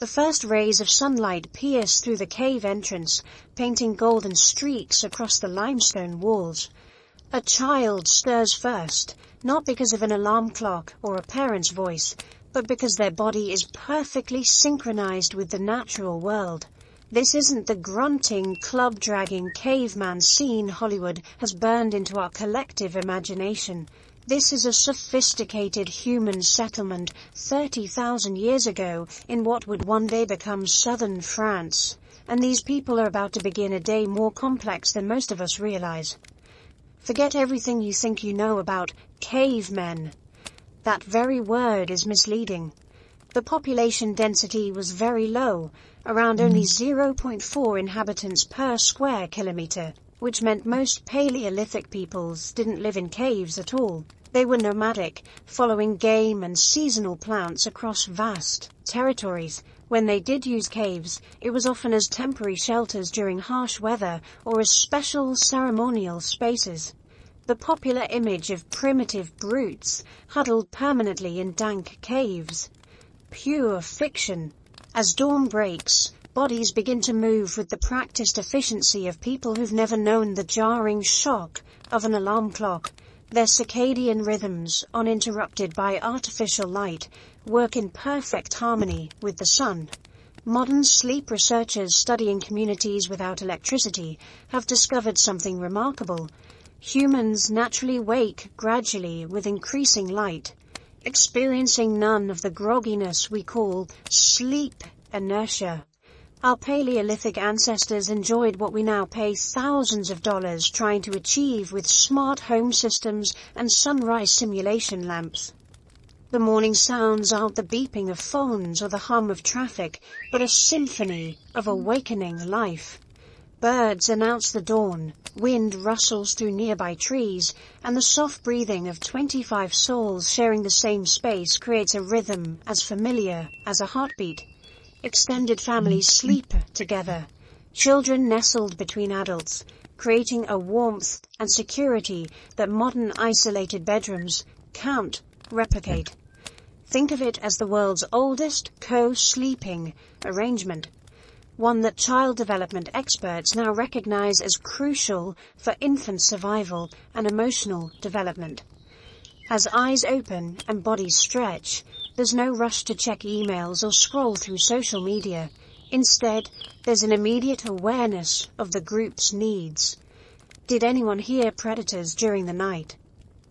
The first rays of sunlight pierce through the cave entrance, painting golden streaks across the limestone walls. A child stirs first, not because of an alarm clock or a parent's voice, but because their body is perfectly synchronized with the natural world. This isn't the grunting, club-dragging caveman scene Hollywood has burned into our collective imagination. This is a sophisticated human settlement 30,000 years ago in what would one day become southern France. And these people are about to begin a day more complex than most of us realize. Forget everything you think you know about cavemen. That very word is misleading. The population density was very low, around only 0.4 inhabitants per square kilometer, which meant most Paleolithic peoples didn't live in caves at all. They were nomadic, following game and seasonal plants across vast territories. When they did use caves, it was often as temporary shelters during harsh weather or as special ceremonial spaces. The popular image of primitive brutes huddled permanently in dank caves. Pure fiction. As dawn breaks, bodies begin to move with the practiced efficiency of people who've never known the jarring shock of an alarm clock. Their circadian rhythms, uninterrupted by artificial light, work in perfect harmony with the sun. Modern sleep researchers studying communities without electricity have discovered something remarkable. Humans naturally wake gradually with increasing light, experiencing none of the grogginess we call sleep inertia. Our Paleolithic ancestors enjoyed what we now pay thousands of dollars trying to achieve with smart home systems and sunrise simulation lamps. The morning sounds aren't the beeping of phones or the hum of traffic, but a symphony of awakening life. Birds announce the dawn, wind rustles through nearby trees, and the soft breathing of 25 souls sharing the same space creates a rhythm as familiar as a heartbeat. Extended families sleep together, children nestled between adults, creating a warmth and security that modern isolated bedrooms can't replicate. Think of it as the world's oldest co-sleeping arrangement, one that child development experts now recognize as crucial for infant survival and emotional development. As eyes open and bodies stretch, there's no rush to check emails or scroll through social media. Instead, there's an immediate awareness of the group's needs. Did anyone hear predators during the night?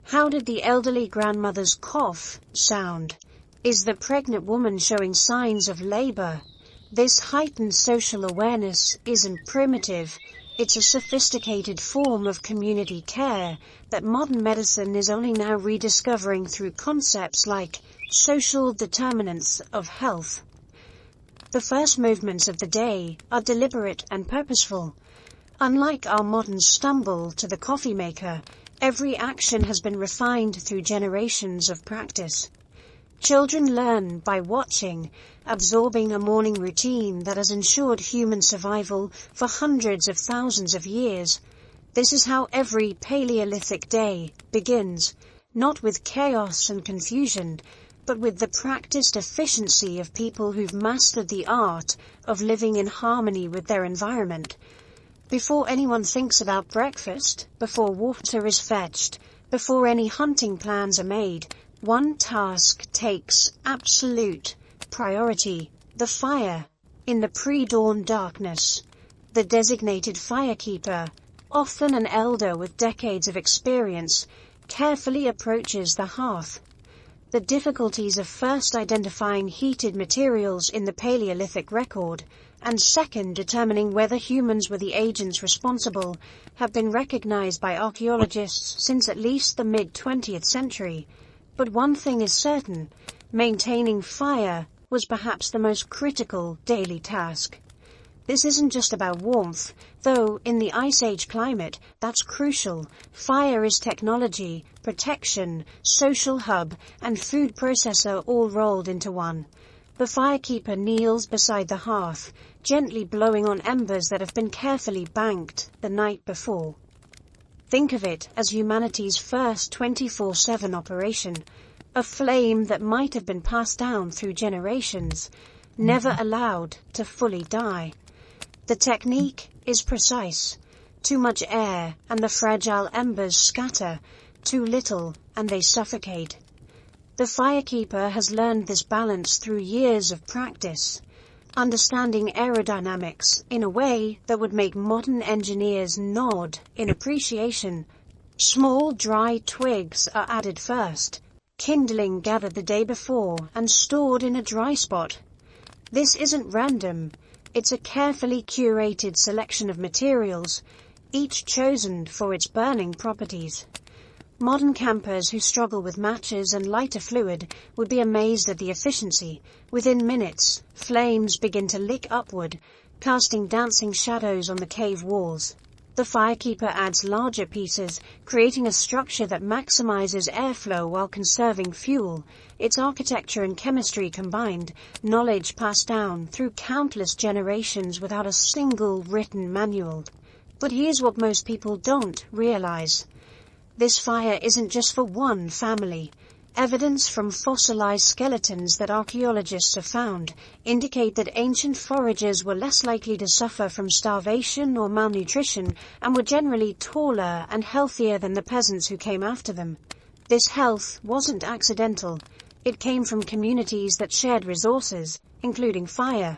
How did the elderly grandmother's cough sound? Is the pregnant woman showing signs of labor? This heightened social awareness isn't primitive. It's a sophisticated form of community care that modern medicine is only now rediscovering through concepts like social determinants of health. The first movements of the day are deliberate and purposeful. Unlike our modern stumble to the coffee maker, every action has been refined through generations of practice. Children learn by watching, absorbing a morning routine that has ensured human survival for hundreds of thousands of years. This is how every Paleolithic day begins, not with chaos and confusion, but with the practiced efficiency of people who've mastered the art of living in harmony with their environment. Before anyone thinks about breakfast, before water is fetched, before any hunting plans are made, one task takes absolute priority: the fire. In the pre-dawn darkness, the designated firekeeper, often an elder with decades of experience, carefully approaches the hearth. The difficulties of first identifying heated materials in the Paleolithic record, and second determining whether humans were the agents responsible, have been recognized by archaeologists since at least the mid-20th century. But one thing is certain: maintaining fire was perhaps the most critical daily task. This isn't just about warmth, though in the Ice Age climate, that's crucial. Fire is technology, protection, social hub, and food processor all rolled into one. The firekeeper kneels beside the hearth, gently blowing on embers that have been carefully banked the night before. Think of it as humanity's first 24/7 operation, a flame that might have been passed down through generations. never allowed to fully die. The technique is precise. Too much air and the fragile embers scatter, too little and they suffocate. The firekeeper has learned this balance through years of practice, understanding aerodynamics in a way that would make modern engineers nod in appreciation. Small dry twigs are added first, kindling gathered the day before and stored in a dry spot. This isn't random, it's a carefully curated selection of materials, each chosen for its burning properties. Modern campers who struggle with matches and lighter fluid would be amazed at the efficiency. Within minutes, flames begin to lick upward, casting dancing shadows on the cave walls. The firekeeper adds larger pieces, creating a structure that maximizes airflow while conserving fuel. Its architecture and chemistry combined, knowledge passed down through countless generations without a single written manual. But here's what most people don't realize. This fire isn't just for one family. Evidence from fossilized skeletons that archaeologists have found indicate that ancient foragers were less likely to suffer from starvation or malnutrition and were generally taller and healthier than the peasants who came after them. This health wasn't accidental. It came from communities that shared resources, including fire.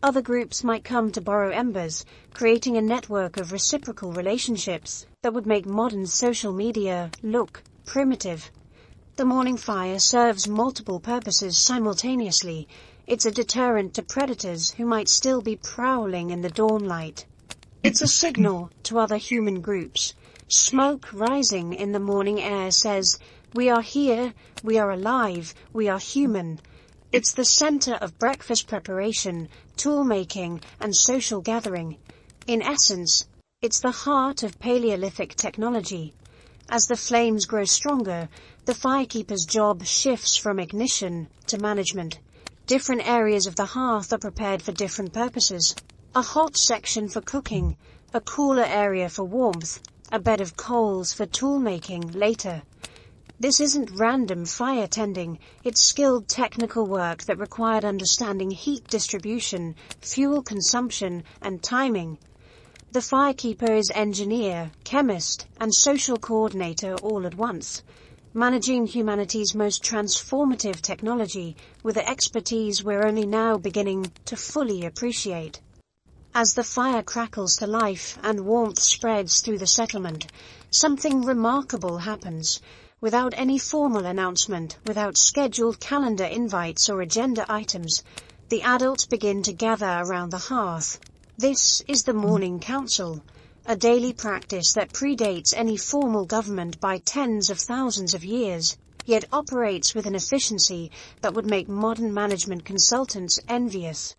Other groups might come to borrow embers, creating a network of reciprocal relationships that would make modern social media look primitive. The morning fire serves multiple purposes simultaneously. It's a deterrent to predators who might still be prowling in the dawn light. It's a signal to other human groups. Smoke rising in the morning air says, "We are here, we are alive, we are human." It's the center of breakfast preparation, tool making, and social gathering. In essence, it's the heart of Paleolithic technology. As the flames grow stronger, the firekeeper's job shifts from ignition to management. Different areas of the hearth are prepared for different purposes. A hot section for cooking, a cooler area for warmth, a bed of coals for tool making later. This isn't random fire tending, it's skilled technical work that required understanding heat distribution, fuel consumption, and timing. The firekeeper is engineer, chemist, and social coordinator all at once, managing humanity's most transformative technology with an expertise we're only now beginning to fully appreciate. As the fire crackles to life and warmth spreads through the settlement, something remarkable happens. Without any formal announcement, without scheduled calendar invites or agenda items, the adults begin to gather around the hearth. This is the morning council, a daily practice that predates any formal government by tens of thousands of years, yet operates with an efficiency that would make modern management consultants envious.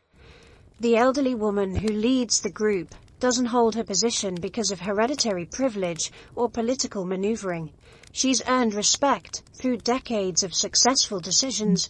The elderly woman who leads the group doesn't hold her position because of hereditary privilege or political maneuvering. She's earned respect through decades of successful decisions,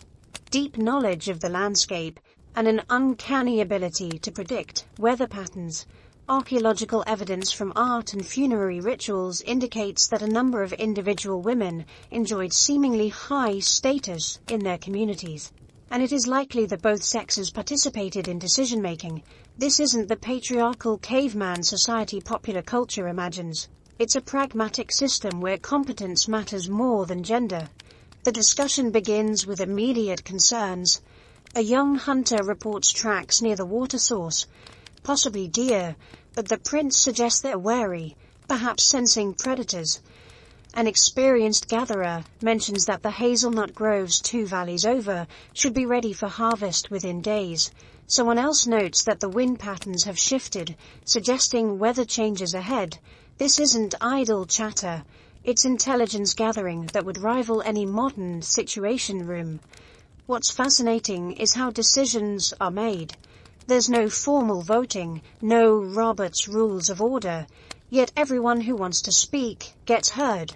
deep knowledge of the landscape, and an uncanny ability to predict weather patterns. Archaeological evidence from art and funerary rituals indicates that a number of individual women enjoyed seemingly high status in their communities, and it is likely that both sexes participated in decision-making. This isn't the patriarchal caveman society popular culture imagines. It's a pragmatic system where competence matters more than gender. The discussion begins with immediate concerns. A young hunter reports tracks near the water source, possibly deer, but the prints suggest they're wary, perhaps sensing predators. An experienced gatherer mentions that the hazelnut groves 2 valleys over should be ready for harvest within days. Someone else notes that the wind patterns have shifted, suggesting weather changes ahead. This isn't idle chatter, it's intelligence gathering that would rival any modern situation room. What's fascinating is how decisions are made. There's no formal voting, no Robert's Rules of Order, yet everyone who wants to speak gets heard.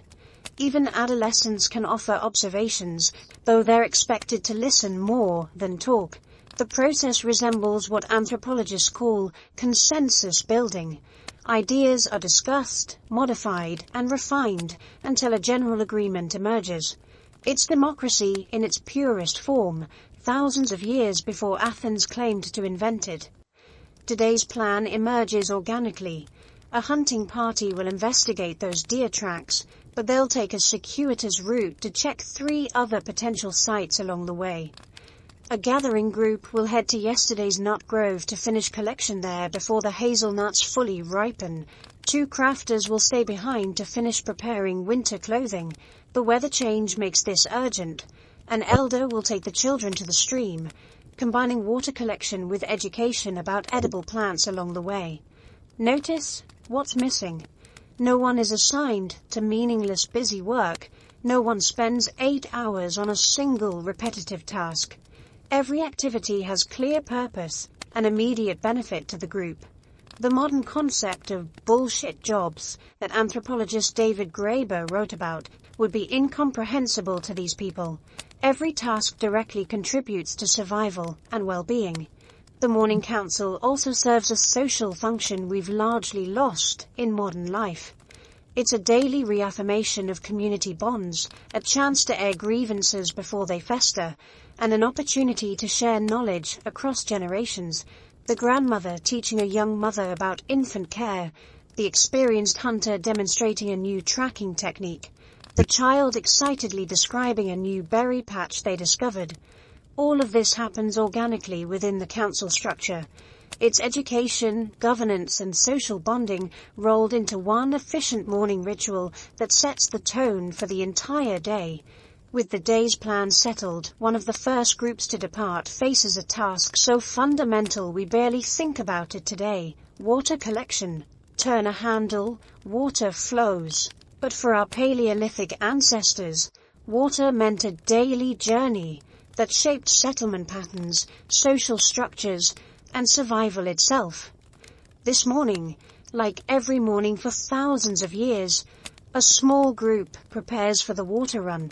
Even adolescents can offer observations, though they're expected to listen more than talk. The process resembles what anthropologists call consensus building. Ideas are discussed, modified, and refined until a general agreement emerges. It's democracy in its purest form, thousands of years before Athens claimed to invent it. Today's plan emerges organically. A hunting party will investigate those deer tracks, but they'll take a circuitous route to check 3 other potential sites along the way. A gathering group will head to yesterday's nut grove to finish collection there before the hazelnuts fully ripen. 2 crafters will stay behind to finish preparing winter clothing. The weather change makes this urgent. An elder will take the children to the stream, combining water collection with education about edible plants along the way. Notice what's missing. No one is assigned to meaningless busy work. No one spends 8 hours on a single repetitive task. Every activity has clear purpose and immediate benefit to the group. The modern concept of bullshit jobs that anthropologist David Graeber wrote about would be incomprehensible to these people. Every task directly contributes to survival and well-being. The morning council also serves a social function we've largely lost in modern life. It's a daily reaffirmation of community bonds, a chance to air grievances before they fester, and an opportunity to share knowledge across generations. The grandmother teaching a young mother about infant care, the experienced hunter demonstrating a new tracking technique, the child excitedly describing a new berry patch they discovered. All of this happens organically within the council structure. It's education, governance, and social bonding rolled into one efficient morning ritual that sets the tone for the entire day. With the day's plan settled, one of the first groups to depart faces a task so fundamental we barely think about it today: water collection. Turn a handle, water flows. But for our Paleolithic ancestors, water meant a daily journey that shaped settlement patterns, social structures, and survival itself. This morning, like every morning for thousands of years, a small group prepares for the water run.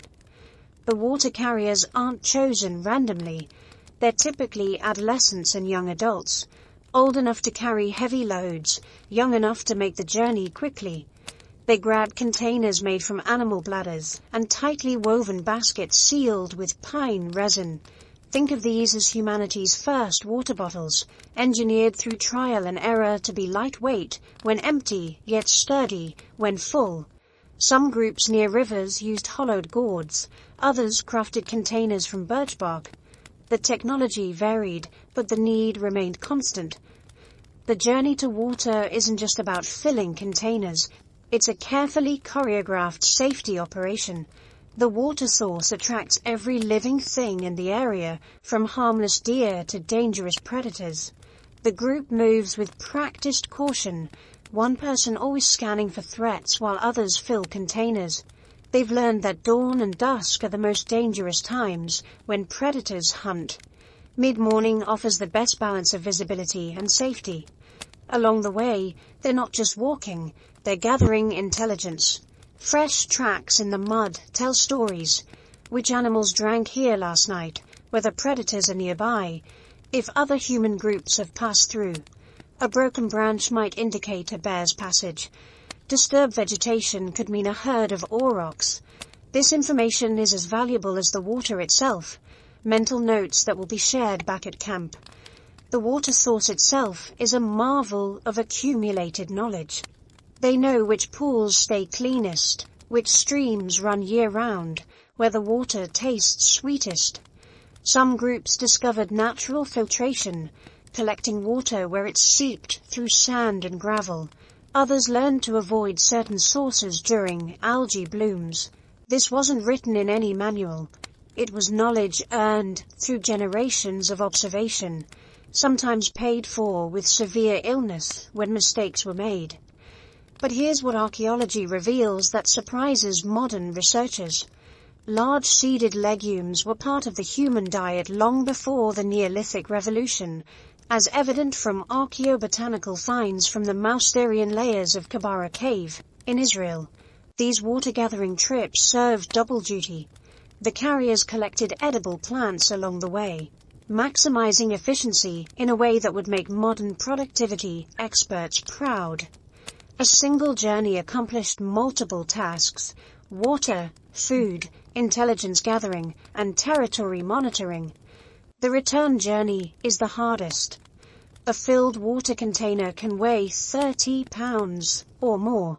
The water carriers aren't chosen randomly. They're typically adolescents and young adults, old enough to carry heavy loads, young enough to make the journey quickly. They grab containers made from animal bladders and tightly woven baskets sealed with pine resin. Think of these as humanity's first water bottles, engineered through trial and error to be lightweight when empty, yet sturdy when full. Some groups near rivers used hollowed gourds, others crafted containers from birch bark. The technology varied, but the need remained constant. The journey to water isn't just about filling containers. It's a carefully choreographed safety operation. The water source attracts every living thing in the area, from harmless deer to dangerous predators. The group moves with practiced caution, one person always scanning for threats while others fill containers. They've learned that dawn and dusk are the most dangerous times, when predators hunt. Mid-morning offers the best balance of visibility and safety. Along the way, they're not just walking, they're gathering intelligence. Fresh tracks in the mud tell stories. Which animals drank here last night, whether predators are nearby, if other human groups have passed through. A broken branch might indicate a bear's passage. Disturbed vegetation could mean a herd of aurochs. This information is as valuable as the water itself, mental notes that will be shared back at camp. The water source itself is a marvel of accumulated knowledge. They know which pools stay cleanest, which streams run year-round, where the water tastes sweetest. Some groups discovered natural filtration, collecting water where it's seeped through sand and gravel. Others learned to avoid certain sources during algae blooms. This wasn't written in any manual. It was knowledge earned through generations of observation, sometimes paid for with severe illness when mistakes were made. But here's what archaeology reveals that surprises modern researchers. Large seeded legumes were part of the human diet long before the Neolithic Revolution, as evident from archaeobotanical finds from the Mousterian layers of Kabara Cave in Israel. These water-gathering trips served double duty. The carriers collected edible plants along the way, maximizing efficiency in a way that would make modern productivity experts proud. A single journey accomplished multiple tasks: water, food, intelligence gathering, and territory monitoring. The return journey is the hardest. A filled water container can weigh 30 pounds or more.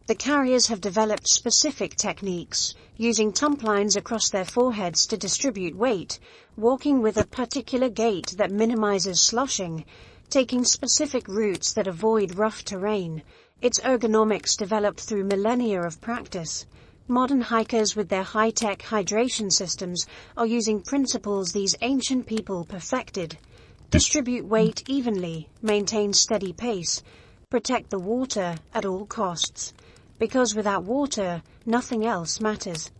The carriers have developed specific techniques, using tump lines across their foreheads to distribute weight, walking with a particular gait that minimizes sloshing, taking specific routes that avoid rough terrain. Its ergonomics developed through millennia of practice. Modern hikers with their high-tech hydration systems are using principles these ancient people perfected. Distribute weight evenly, maintain steady pace, protect the water at all costs. Because without water, nothing else matters.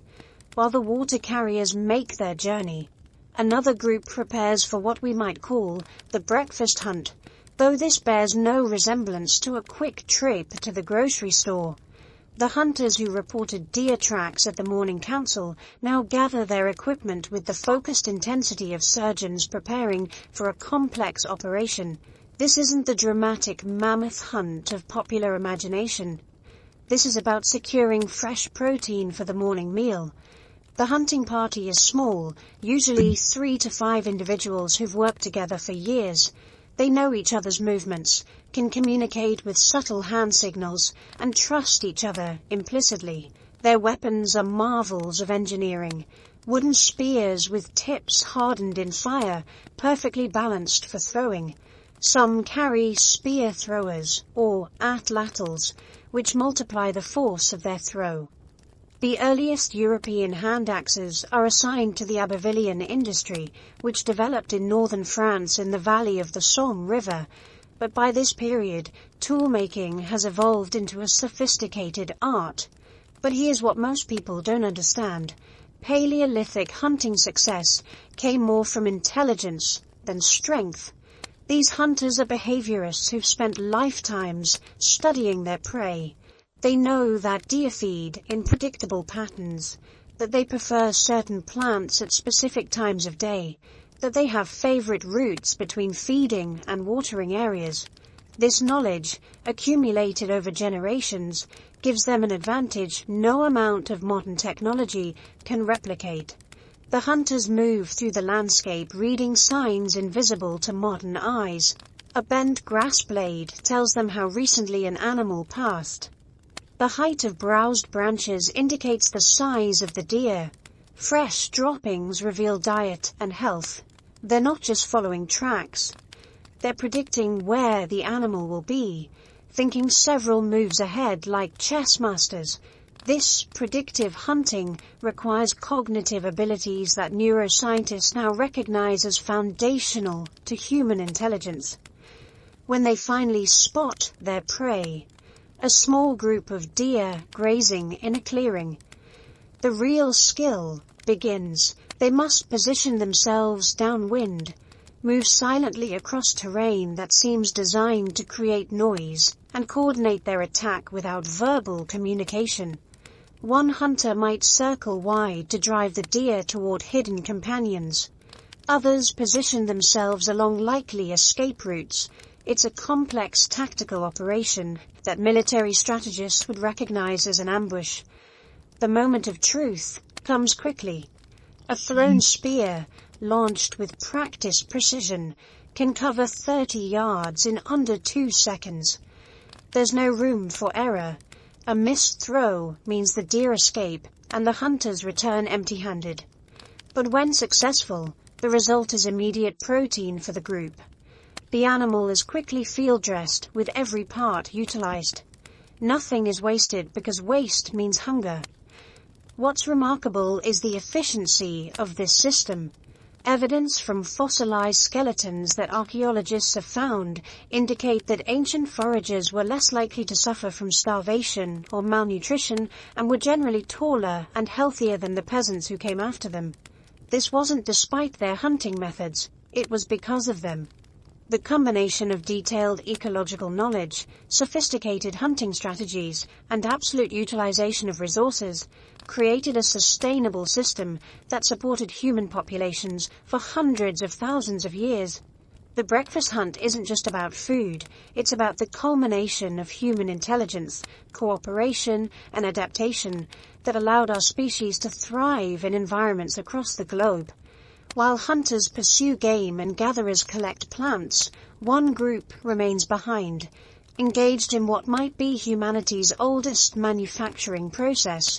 While the water carriers make their journey, another group prepares for what we might call the breakfast hunt, though this bears no resemblance to a quick trip to the grocery store. The hunters who reported deer tracks at the morning council now gather their equipment with the focused intensity of surgeons preparing for a complex operation. This isn't the dramatic mammoth hunt of popular imagination. This is about securing fresh protein for the morning meal. The hunting party is small, usually 3 to 5 individuals who've worked together for years. They know each other's movements, can communicate with subtle hand signals, and trust each other implicitly. Their weapons are marvels of engineering. Wooden spears with tips hardened in fire, perfectly balanced for throwing. Some carry spear throwers, or atlatls, which multiply the force of their throw. The earliest European hand axes are assigned to the Abbevillien industry, which developed in northern France in the valley of the Somme River, but by this period, tool-making has evolved into a sophisticated art. But here's what most people don't understand. Paleolithic hunting success came more from intelligence than strength. These hunters are behaviorists who've spent lifetimes studying their prey. They know that deer feed in predictable patterns, that they prefer certain plants at specific times of day, that they have favorite routes between feeding and watering areas. This knowledge, accumulated over generations, gives them an advantage no amount of modern technology can replicate. The hunters move through the landscape reading signs invisible to modern eyes. A bent grass blade tells them how recently an animal passed. The height of browsed branches indicates the size of the deer. Fresh droppings reveal diet and health. They're not just following tracks. They're predicting where the animal will be, thinking several moves ahead like chess masters. This predictive hunting requires cognitive abilities that neuroscientists now recognize as foundational to human intelligence. When they finally spot their prey, a small group of deer grazing in a clearing, the real skill begins. They must position themselves downwind, move silently across terrain that seems designed to create noise, and coordinate their attack without verbal communication. One hunter might circle wide to drive the deer toward hidden companions. Others position themselves along likely escape routes. It's a complex tactical operation that military strategists would recognize as an ambush. The moment of truth comes quickly. A thrown spear, launched with practiced precision, can cover 30 yards in under 2 seconds. There's no room for error. A missed throw means the deer escape and the hunters return empty-handed. But when successful, the result is immediate protein for the group. The animal is quickly field-dressed with every part utilized. Nothing is wasted because waste means hunger. What's remarkable is the efficiency of this system. Evidence from fossilized skeletons that archaeologists have found indicate that ancient foragers were less likely to suffer from starvation or malnutrition and were generally taller and healthier than the peasants who came after them. This wasn't despite their hunting methods, it was because of them. The combination of detailed ecological knowledge, sophisticated hunting strategies, and absolute utilization of resources created a sustainable system that supported human populations for hundreds of thousands of years. The breakfast hunt isn't just about food, it's about the culmination of human intelligence, cooperation, and adaptation that allowed our species to thrive in environments across the globe. While hunters pursue game and gatherers collect plants, one group remains behind, engaged in what might be humanity's oldest manufacturing process.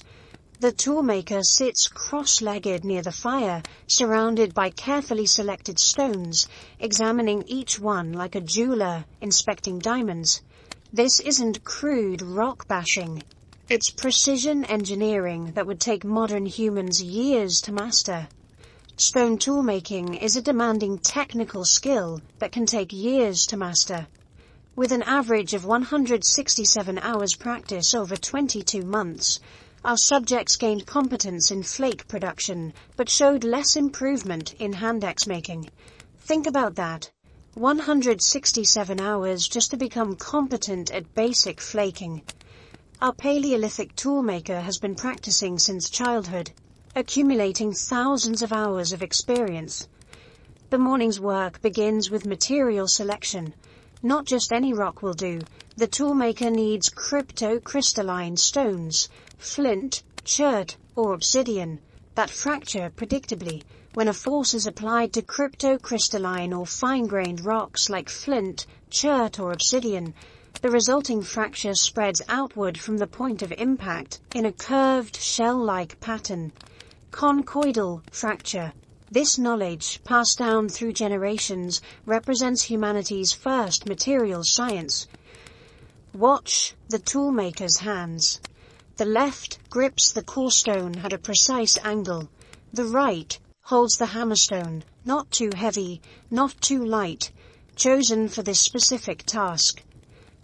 The toolmaker sits cross-legged near the fire, surrounded by carefully selected stones, examining each one like a jeweler inspecting diamonds. This isn't crude rock bashing. It's precision engineering that would take modern humans years to master. Stone toolmaking is a demanding technical skill that can take years to master. With an average of 167 hours practice over 22 months, our subjects gained competence in flake production, but showed less improvement in hand axe making. Think about that. 167 hours just to become competent at basic flaking. Our Paleolithic toolmaker has been practicing since childhood, accumulating thousands of hours of experience. The morning's work begins with material selection. Not just any rock will do. The toolmaker needs cryptocrystalline stones, flint, chert, or obsidian, that fracture predictably when a force is applied to cryptocrystalline or fine-grained rocks like flint, chert, or obsidian. The resulting fracture spreads outward from the point of impact in a curved shell-like pattern. Conchoidal fracture. This knowledge, passed down through generations, represents humanity's first materials science. Watch the toolmaker's hands. The left grips the core stone at a precise angle. The right holds the hammerstone, not too heavy, not too light, chosen for this specific task.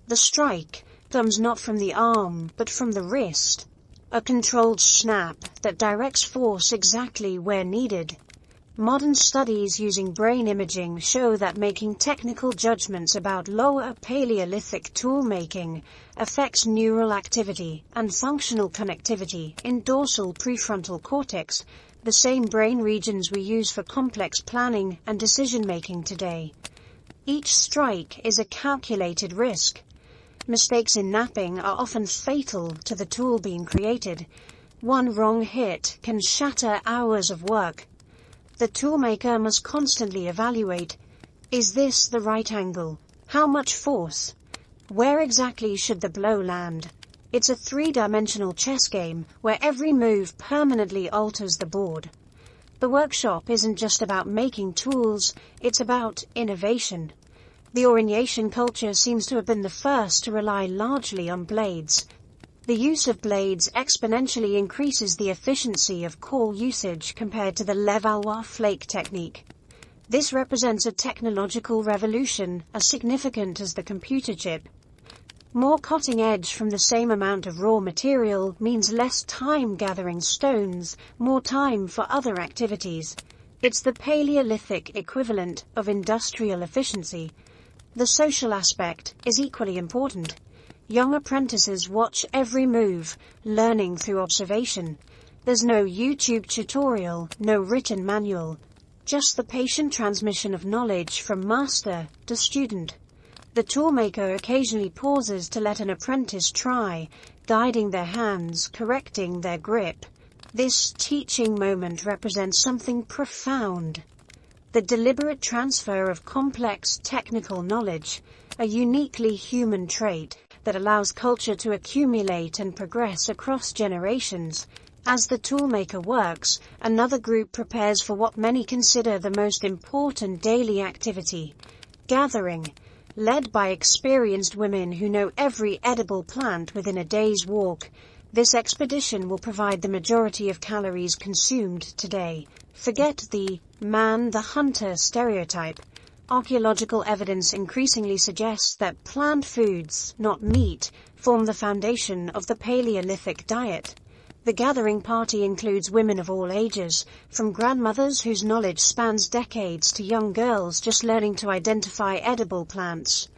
The strike comes not from the arm, but from the wrist. A controlled snap that directs force exactly where needed. Modern studies using brain imaging show that making technical judgments about lower Paleolithic toolmaking affects neural activity and functional connectivity in dorsal prefrontal cortex, the same brain regions we use for complex planning and decision-making today. Each strike is a calculated risk. Mistakes in knapping are often fatal to the tool being created. One wrong hit can shatter hours of work. The toolmaker must constantly evaluate, is this the right angle? How much force? Where exactly should the blow land? It's a three-dimensional chess game where every move permanently alters the board. The workshop isn't just about making tools, it's about innovation. The Aurignacian culture seems to have been the first to rely largely on blades. The use of blades exponentially increases the efficiency of core usage compared to the Levallois flake technique. This represents a technological revolution as significant as the computer chip. More cutting edge from the same amount of raw material means less time gathering stones, more time for other activities. It's the Paleolithic equivalent of industrial efficiency. The social aspect is equally important. Young apprentices watch every move, learning through observation. There's no YouTube tutorial, no written manual, just the patient transmission of knowledge from master to student. The toolmaker occasionally pauses to let an apprentice try, guiding their hands, correcting their grip. This teaching moment represents something profound. The deliberate transfer of complex technical knowledge, a uniquely human trait that allows culture to accumulate and progress across generations. As the toolmaker works, another group prepares for what many consider the most important daily activity, gathering, led by experienced women who know every edible plant within a day's walk. This expedition will provide the majority of calories consumed today. Forget the man-the-hunter stereotype. Archaeological evidence increasingly suggests that plant foods, not meat, form the foundation of the Paleolithic diet. The gathering party includes women of all ages, from grandmothers whose knowledge spans decades to young girls just learning to identify edible plants.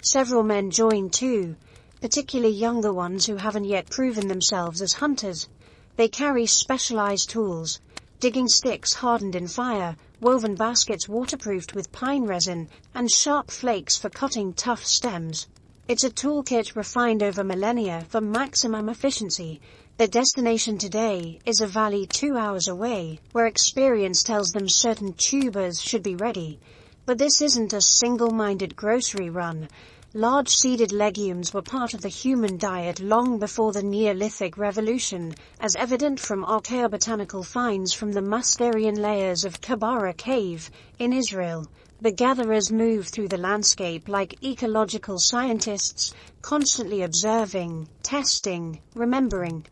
Several men join too, particularly younger ones who haven't yet proven themselves as hunters. They carry specialized tools, digging sticks hardened in fire, woven baskets waterproofed with pine resin, and sharp flakes for cutting tough stems. It's a toolkit refined over millennia for maximum efficiency. Their destination today is a valley 2 hours away, where experience tells them certain tubers should be ready. But this isn't a single-minded grocery run. Large seeded legumes were part of the human diet long before the Neolithic Revolution, as evident from archaeobotanical finds from the Musterian layers of Kabara Cave in Israel. The gatherers move through the landscape like ecological scientists, constantly observing, testing, remembering.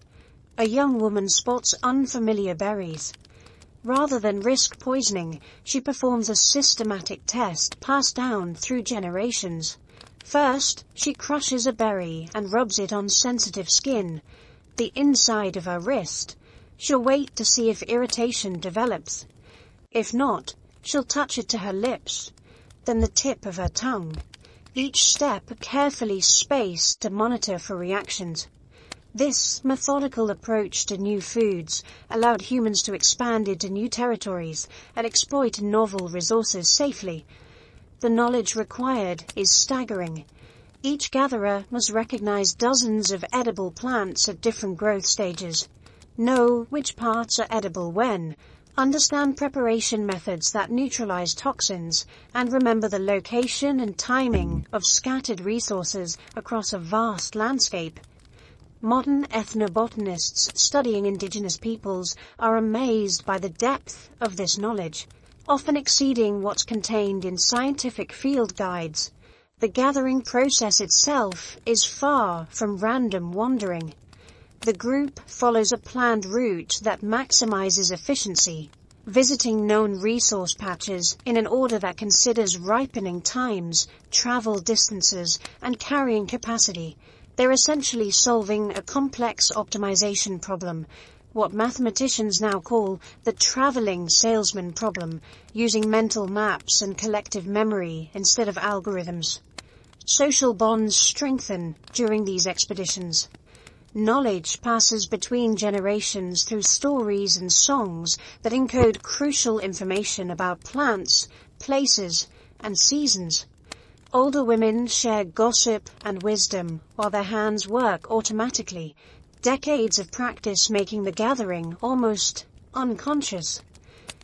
A young woman spots unfamiliar berries. Rather than risk poisoning, she performs a systematic test passed down through generations. First, she crushes a berry and rubs it on sensitive skin, the inside of her wrist. She'll wait to see if irritation develops. If not, she'll touch it to her lips, then the tip of her tongue. Each step carefully spaced to monitor for reactions. This methodical approach to new foods allowed humans to expand into new territories and exploit novel resources safely. The knowledge required is staggering. Each gatherer must recognize dozens of edible plants at different growth stages, know which parts are edible when, understand preparation methods that neutralize toxins, and remember the location and timing of scattered resources across a vast landscape. Modern ethnobotanists studying indigenous peoples are amazed by the depth of this knowledge, often exceeding what's contained in scientific field guides. The gathering process itself is far from random wandering. The group follows a planned route that maximizes efficiency, visiting known resource patches in an order that considers ripening times, travel distances, and carrying capacity. They're essentially solving a complex optimization problem, what mathematicians now call the traveling salesman problem, using mental maps and collective memory instead of algorithms. Social bonds strengthen during these expeditions. Knowledge passes between generations through stories and songs that encode crucial information about plants, places, and seasons. Older women share gossip and wisdom while their hands work automatically, decades of practice making the gathering almost unconscious.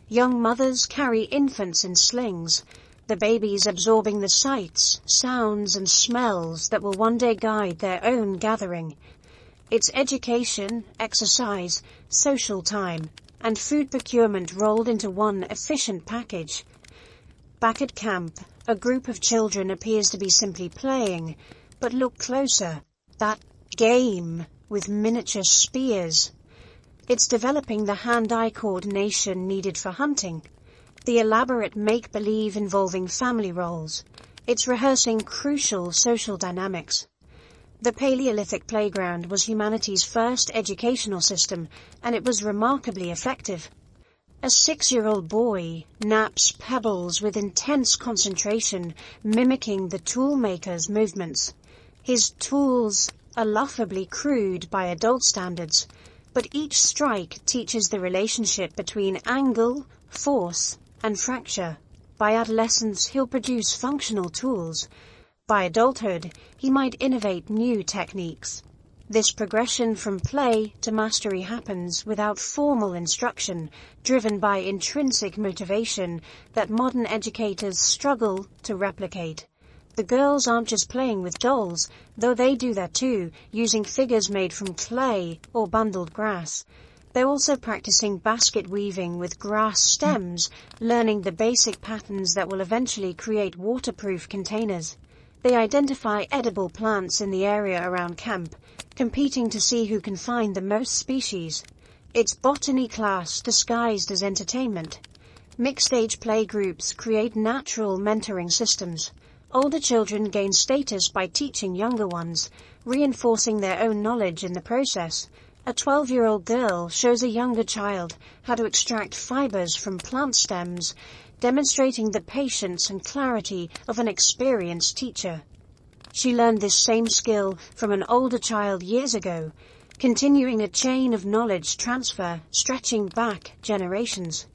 Young mothers carry infants in slings, the babies absorbing the sights, sounds, and smells that will one day guide their own gathering. It's education, exercise, social time, and food procurement rolled into one efficient package. Back at camp, a group of children appears to be simply playing, but look closer. That game with miniature spears. It's developing the hand-eye coordination needed for hunting, the elaborate make-believe involving family roles. It's rehearsing crucial social dynamics. The Paleolithic playground was humanity's first educational system, and it was remarkably effective. A 6-year-old boy naps pebbles with intense concentration, mimicking the toolmaker's movements. His tools are laughably crude by adult standards, but each strike teaches the relationship between angle, force, and fracture. By adolescence, he'll produce functional tools. By adulthood, he might innovate new techniques. This progression from play to mastery happens without formal instruction, driven by intrinsic motivation that modern educators struggle to replicate. The girls aren't just playing with dolls, though they do that too, using figures made from clay or bundled grass. They're also practicing basket weaving with grass stems, learning the basic patterns that will eventually create waterproof containers. They identify edible plants in the area around camp, competing to see who can find the most species. It's botany class disguised as entertainment. Mixed-age playgroups create natural mentoring systems. Older children gain status by teaching younger ones, reinforcing their own knowledge in the process. A 12-year-old girl shows a younger child how to extract fibers from plant stems, demonstrating the patience and clarity of an experienced teacher. She learned this same skill from an older child years ago, continuing a chain of knowledge transfer stretching back generations.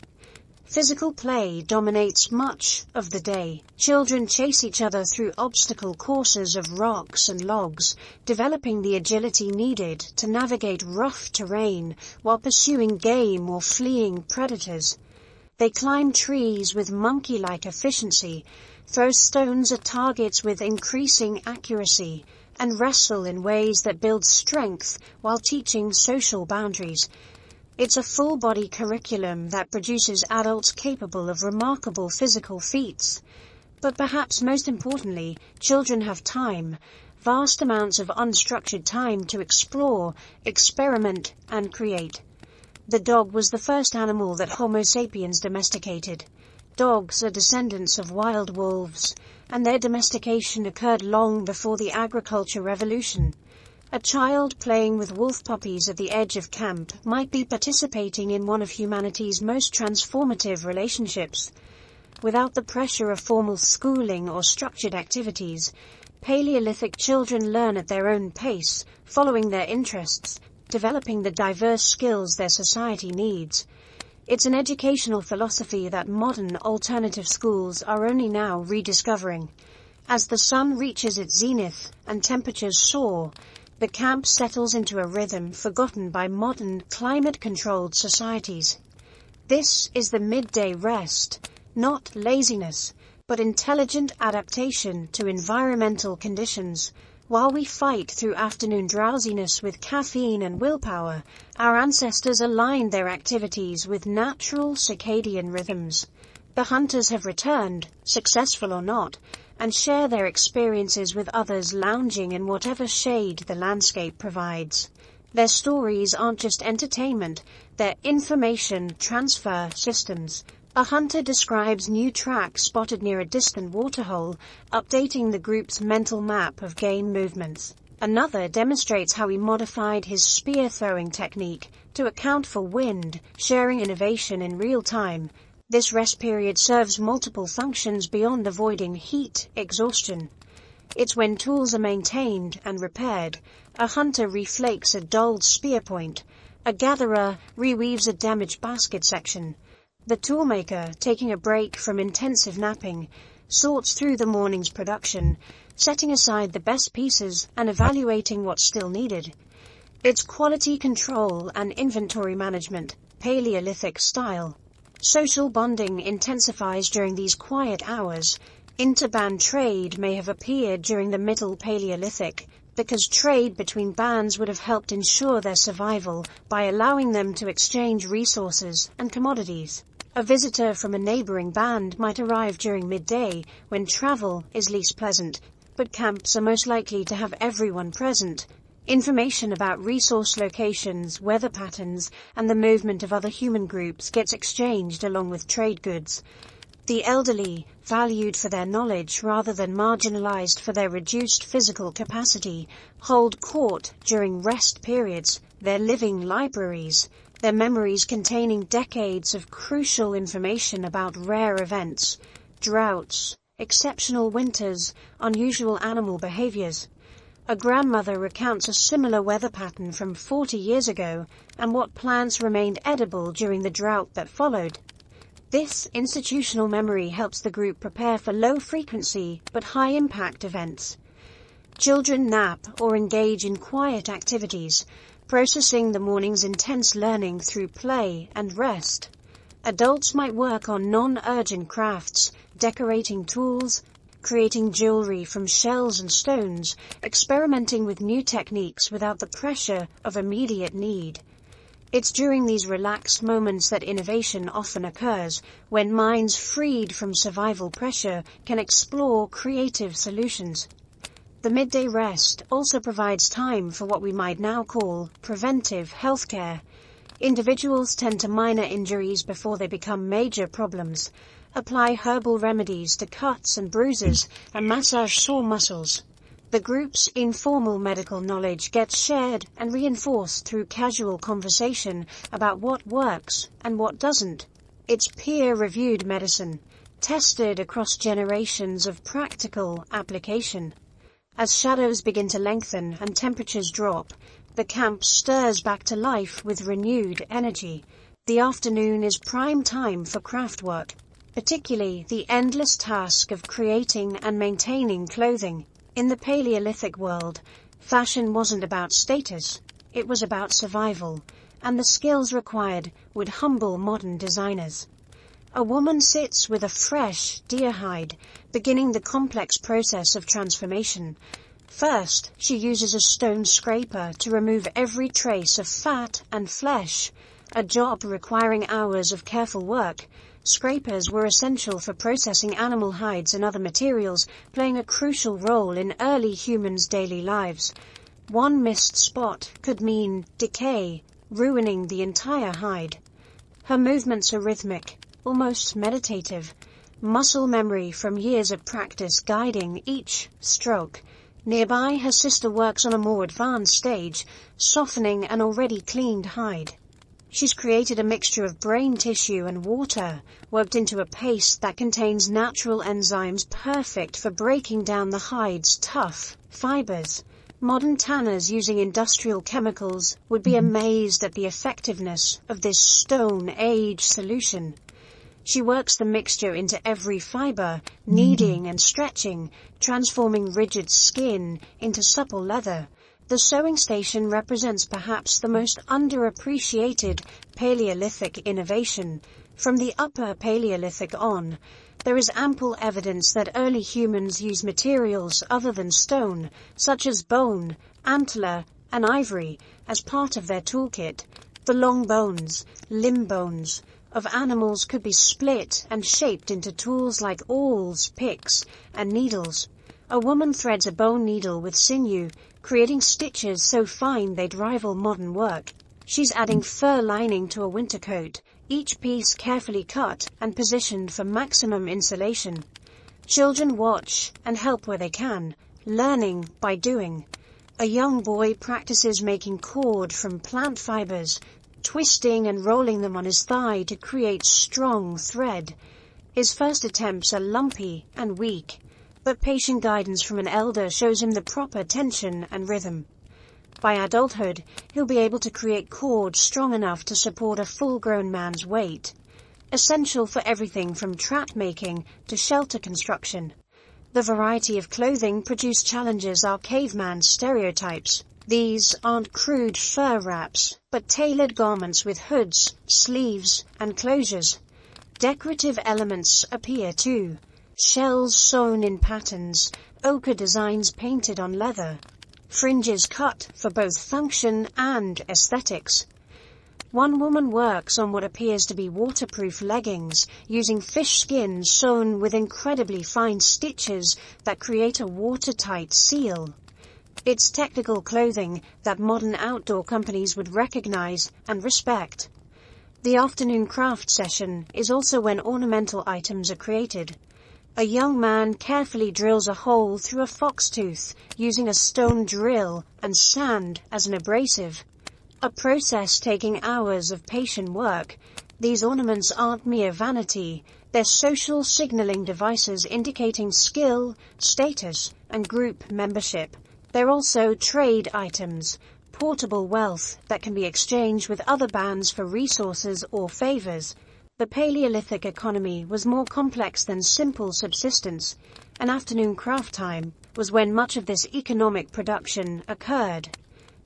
Physical play dominates much of the day. Children chase each other through obstacle courses of rocks and logs, developing the agility needed to navigate rough terrain while pursuing game or fleeing predators. They climb trees with monkey-like efficiency, throw stones at targets with increasing accuracy, and wrestle in ways that build strength while teaching social boundaries. It's a full-body curriculum that produces adults capable of remarkable physical feats. But perhaps most importantly, children have time, vast amounts of unstructured time to explore, experiment, and create. The dog was the first animal that Homo sapiens domesticated. Dogs are descendants of wild wolves, and their domestication occurred long before the agriculture revolution. A child playing with wolf puppies at the edge of camp might be participating in one of humanity's most transformative relationships. Without the pressure of formal schooling or structured activities, Paleolithic children learn at their own pace, following their interests, developing the diverse skills their society needs. It's an educational philosophy that modern alternative schools are only now rediscovering. As the sun reaches its zenith and temperatures soar, the camp settles into a rhythm forgotten by modern, climate-controlled societies. This is the midday rest, not laziness, but intelligent adaptation to environmental conditions. While we fight through afternoon drowsiness with caffeine and willpower, our ancestors aligned their activities with natural circadian rhythms. The hunters have returned, successful or not, and share their experiences with others lounging in whatever shade the landscape provides. Their stories aren't just entertainment, they're information transfer systems. A hunter describes new tracks spotted near a distant waterhole, updating the group's mental map of game movements. Another demonstrates how he modified his spear-throwing technique to account for wind, sharing innovation in real time. This rest period serves multiple functions beyond avoiding heat exhaustion. It's when tools are maintained and repaired. A hunter reflakes a dulled spear point. A gatherer reweaves a damaged basket section. The toolmaker, taking a break from intensive napping, sorts through the morning's production, setting aside the best pieces and evaluating what's still needed. It's quality control and inventory management, Paleolithic style. Social bonding intensifies during these quiet hours. Interband trade may have appeared during the Middle Paleolithic, because trade between bands would have helped ensure their survival by allowing them to exchange resources and commodities. A visitor from a neighboring band might arrive during midday, when travel is least pleasant, but camps are most likely to have everyone present. Information about resource locations, weather patterns, and the movement of other human groups gets exchanged along with trade goods. The elderly, valued for their knowledge rather than marginalized for their reduced physical capacity, hold court during rest periods, their living libraries, their memories containing decades of crucial information about rare events, droughts, exceptional winters, unusual animal behaviors. A grandmother recounts a similar weather pattern from 40 years ago and what plants remained edible during the drought that followed. This institutional memory helps the group prepare for low-frequency but high-impact events. Children nap or engage in quiet activities, processing the morning's intense learning through play and rest. Adults might work on non-urgent crafts, decorating tools, creating jewelry from shells and stones, experimenting with new techniques without the pressure of immediate need. It's during these relaxed moments that innovation often occurs, when minds freed from survival pressure can explore creative solutions. The midday rest also provides time for what we might now call preventive healthcare. Individuals tend to minor injuries before they become major problems, apply herbal remedies to cuts and bruises, and massage sore muscles. The group's informal medical knowledge gets shared and reinforced through casual conversation about what works and what doesn't. It's peer-reviewed medicine, tested across generations of practical application. As shadows begin to lengthen and temperatures drop, the camp stirs back to life with renewed energy. The afternoon is prime time for craft work, particularly the endless task of creating and maintaining clothing. In the Paleolithic world, fashion wasn't about status, it was about survival, and the skills required would humble modern designers. A woman sits with a fresh deer hide, beginning the complex process of transformation. First, she uses a stone scraper to remove every trace of fat and flesh, a job requiring hours of careful work. Scrapers were essential for processing animal hides and other materials, playing a crucial role in early humans' daily lives. One missed spot could mean decay, ruining the entire hide. Her movements are rhythmic, almost meditative, muscle memory from years of practice guiding each stroke. Nearby, her sister works on a more advanced stage, softening an already cleaned hide. She's created a mixture of brain tissue and water, worked into a paste that contains natural enzymes perfect for breaking down the hide's tough fibers. Modern tanners using industrial chemicals would be amazed at the effectiveness of this Stone Age solution. She works the mixture into every fiber, kneading and stretching, transforming rigid skin into supple leather. The sewing station represents perhaps the most underappreciated Paleolithic innovation. From the Upper Paleolithic on, there is ample evidence that early humans used materials other than stone, such as bone, antler, and ivory, as part of their toolkit. The long bones, limb bones, of animals could be split and shaped into tools like awls, picks, and needles. A woman threads a bone needle with sinew, creating stitches so fine they'd rival modern work. She's adding fur lining to a winter coat, each piece carefully cut and positioned for maximum insulation. Children watch and help where they can, learning by doing. A young boy practices making cord from plant fibers, twisting and rolling them on his thigh to create strong thread. His first attempts are lumpy and weak, but patient guidance from an elder shows him the proper tension and rhythm. By adulthood, he'll be able to create cord strong enough to support a full-grown man's weight, essential for everything from trap making to shelter construction. The variety of clothing produced challenges our caveman stereotypes. These aren't crude fur wraps, but tailored garments with hoods, sleeves, and closures. Decorative elements appear too. Shells sewn in patterns, ochre designs painted on leather, fringes cut for both function and aesthetics. One woman works on what appears to be waterproof leggings, using fish skin sewn with incredibly fine stitches that create a watertight seal. It's technical clothing that modern outdoor companies would recognize and respect. The afternoon craft session is also when ornamental items are created. A young man carefully drills a hole through a fox tooth using a stone drill and sand as an abrasive. A process taking hours of patient work. These ornaments aren't mere vanity, they're social signaling devices indicating skill, status, and group membership. They're also trade items, portable wealth that can be exchanged with other bands for resources or favors. The Paleolithic economy was more complex than simple subsistence, and afternoon craft time was when much of this economic production occurred.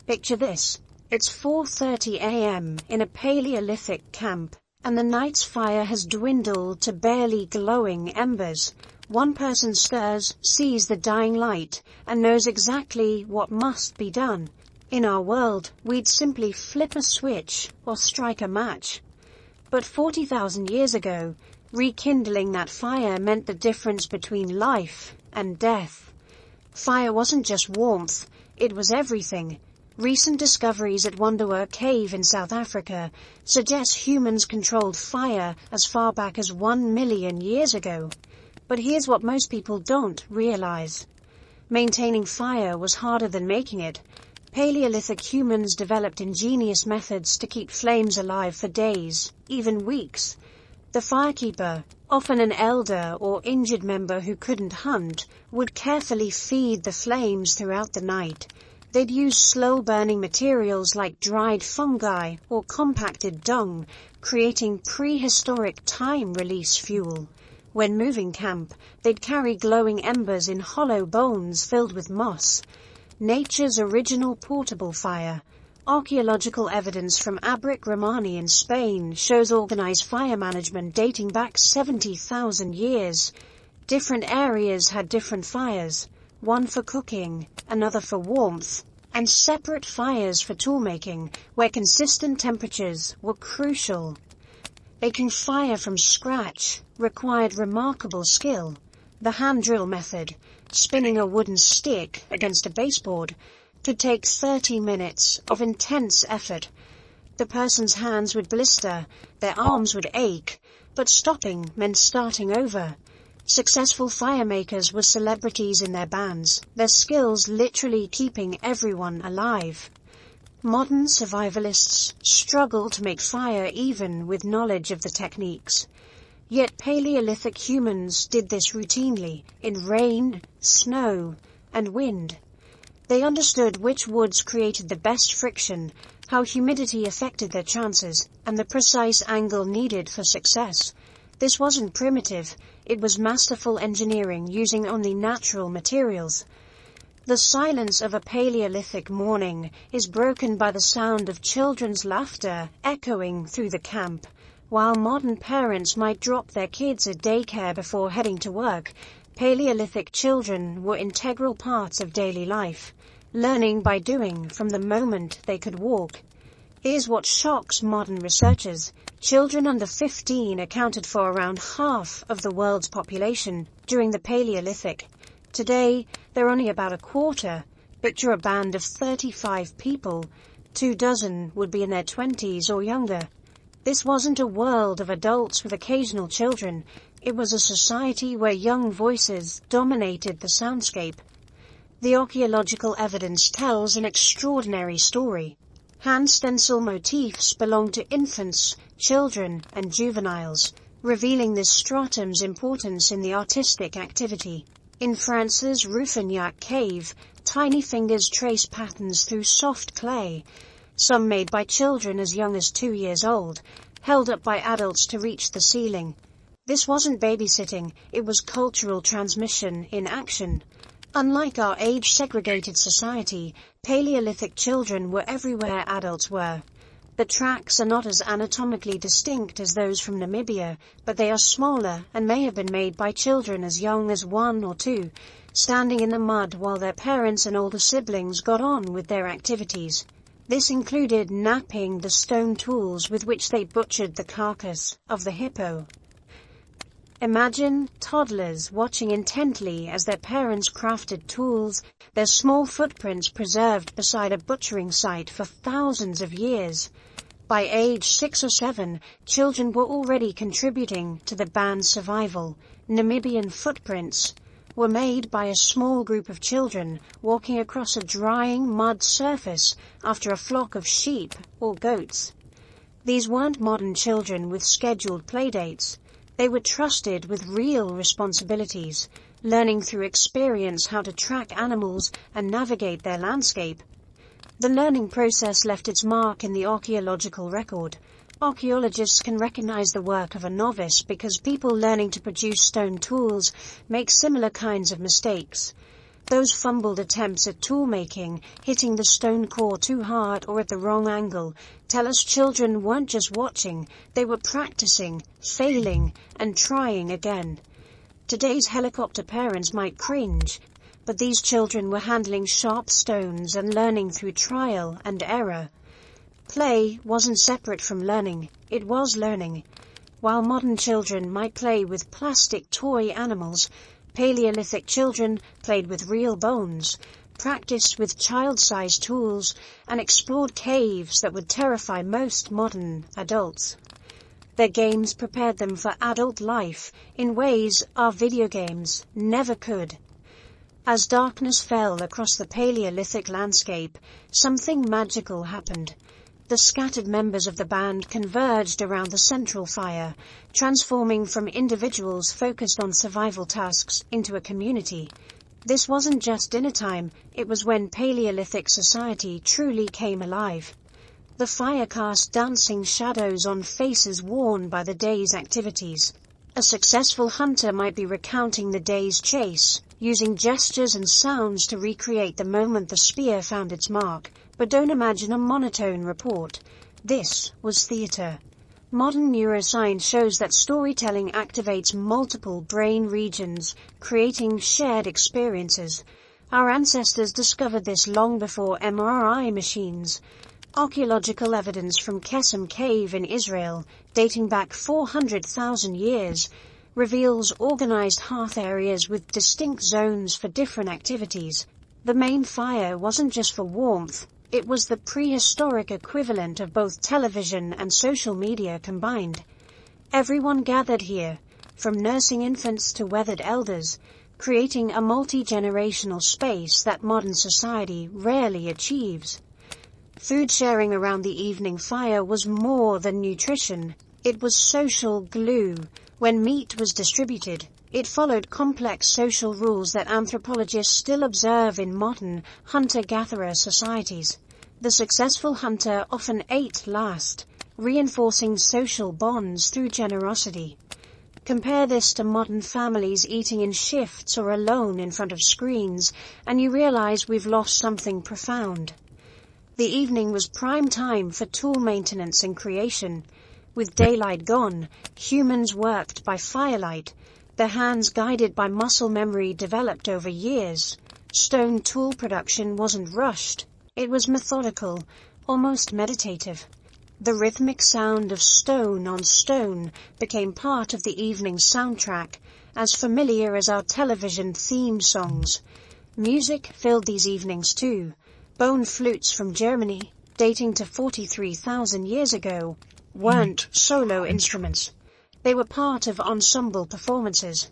Picture this. It's 4:30 a.m. in a Paleolithic camp, and the night's fire has dwindled to barely glowing embers. One person stirs, sees the dying light, and knows exactly what must be done. In our world, we'd simply flip a switch or strike a match. But 40,000 years ago, rekindling that fire meant the difference between life and death. Fire wasn't just warmth, it was everything. Recent discoveries at Wonderwer Cave in South Africa suggest humans controlled fire as far back as 1 million years ago. But here's what most people don't realize. Maintaining fire was harder than making it. Paleolithic humans developed ingenious methods to keep flames alive for days, even weeks. The firekeeper, often an elder or injured member who couldn't hunt, would carefully feed the flames throughout the night. They'd use slow-burning materials like dried fungi or compacted dung, creating prehistoric time-release fuel. When moving camp, they'd carry glowing embers in hollow bowls filled with moss. Nature's original portable fire. Archaeological evidence from Abric Romani in Spain shows organized fire management dating back 70,000 years. Different areas had different fires, one for cooking, another for warmth, and separate fires for toolmaking, where consistent temperatures were crucial. Making fire from scratch required remarkable skill. The hand drill method, spinning a wooden stick against a baseboard, could take 30 minutes of intense effort. The person's hands would blister, their arms would ache, but stopping meant starting over. Successful firemakers were celebrities in their bands, their skills literally keeping everyone alive. Modern survivalists struggle to make fire even with knowledge of the techniques. Yet Paleolithic humans did this routinely, in rain, snow, and wind. They understood which woods created the best friction, how humidity affected their chances, and the precise angle needed for success. This wasn't primitive, it was masterful engineering using only natural materials. The silence of a Paleolithic morning is broken by the sound of children's laughter echoing through the camp. While modern parents might drop their kids at daycare before heading to work, Paleolithic children were integral parts of daily life, learning by doing from the moment they could walk. Here's what shocks modern researchers. Children under 15 accounted for around half of the world's population during the Paleolithic. Today, they're only about a quarter. Picture a band of 35 people. 24 would be in their 20s or younger. This wasn't a world of adults with occasional children. It was a society where young voices dominated the soundscape. The archaeological evidence tells an extraordinary story. Hand stencil motifs belong to infants, children, and juveniles, revealing this stratum's importance in the artistic activity. In France's Rouffignac cave, tiny fingers trace patterns through soft clay, some made by children as young as 2 years old, held up by adults to reach the ceiling. This wasn't babysitting, it was cultural transmission in action. Unlike our age-segregated society, Paleolithic children were everywhere adults were. The tracks are not as anatomically distinct as those from Namibia, but they are smaller and may have been made by children as young as 1 or 2, standing in the mud while their parents and older siblings got on with their activities. This included knapping the stone tools with which they butchered the carcass of the hippo. Imagine toddlers watching intently as their parents crafted tools, their small footprints preserved beside a butchering site for thousands of years. By age 6 or 7, children were already contributing to the band's survival. Namibian footprints were made by a small group of children walking across a drying mud surface after a flock of sheep or goats. These weren't modern children with scheduled playdates. They were trusted with real responsibilities, learning through experience how to track animals and navigate their landscape. The learning process left its mark in the archaeological record. Archaeologists can recognize the work of a novice because people learning to produce stone tools make similar kinds of mistakes. Those fumbled attempts at tool making, hitting the stone core too hard or at the wrong angle, tell us children weren't just watching, they were practicing, failing, and trying again. Today's helicopter parents might cringe, but these children were handling sharp stones and learning through trial and error. Play wasn't separate from learning, it was learning. While modern children might play with plastic toy animals, Paleolithic children played with real bones, practiced with child-sized tools, and explored caves that would terrify most modern adults. Their games prepared them for adult life in ways our video games never could. As darkness fell across the Paleolithic landscape, something magical happened. The scattered members of the band converged around the central fire, transforming from individuals focused on survival tasks into a community. This wasn't just dinner time, it was when Paleolithic society truly came alive. The fire cast dancing shadows on faces worn by the day's activities. A successful hunter might be recounting the day's chase, using gestures and sounds to recreate the moment the spear found its mark, but don't imagine a monotone report. This was theater. Modern neuroscience shows that storytelling activates multiple brain regions, creating shared experiences. Our ancestors discovered this long before MRI machines. Archaeological evidence from Kesem Cave in Israel, dating back 400,000 years, reveals organized hearth areas with distinct zones for different activities. The main fire wasn't just for warmth, it was the prehistoric equivalent of both television and social media combined. Everyone gathered here, from nursing infants to weathered elders, creating a multi-generational space that modern society rarely achieves. Food sharing around the evening fire was more than nutrition. It was social glue. When meat was distributed, it followed complex social rules that anthropologists still observe in modern hunter-gatherer societies. The successful hunter often ate last, reinforcing social bonds through generosity. Compare this to modern families eating in shifts or alone in front of screens, and you realize we've lost something profound. The evening was prime time for tool maintenance and creation. With daylight gone, humans worked by firelight, their hands guided by muscle memory developed over years. Stone tool production wasn't rushed, it was methodical, almost meditative. The rhythmic sound of stone on stone became part of the evening's soundtrack, as familiar as our television theme songs. Music filled these evenings too. Bone flutes from Germany, dating to 43,000 years ago, weren't solo instruments. They were part of ensemble performances.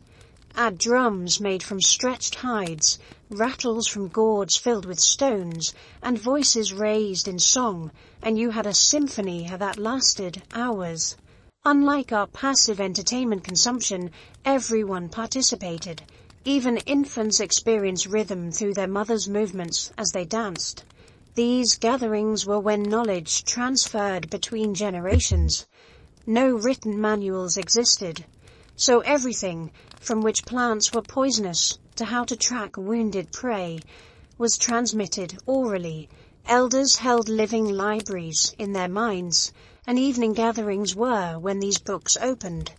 Add drums made from stretched hides, rattles from gourds filled with stones, and voices raised in song, and you had a symphony that lasted hours. Unlike our passive entertainment consumption, everyone participated. Even infants experienced rhythm through their mothers' movements as they danced. These gatherings were when knowledge transferred between generations. No written manuals existed, so everything, from which plants were poisonous to how to track wounded prey, was transmitted orally. Elders held living libraries in their minds, and evening gatherings were when these books opened.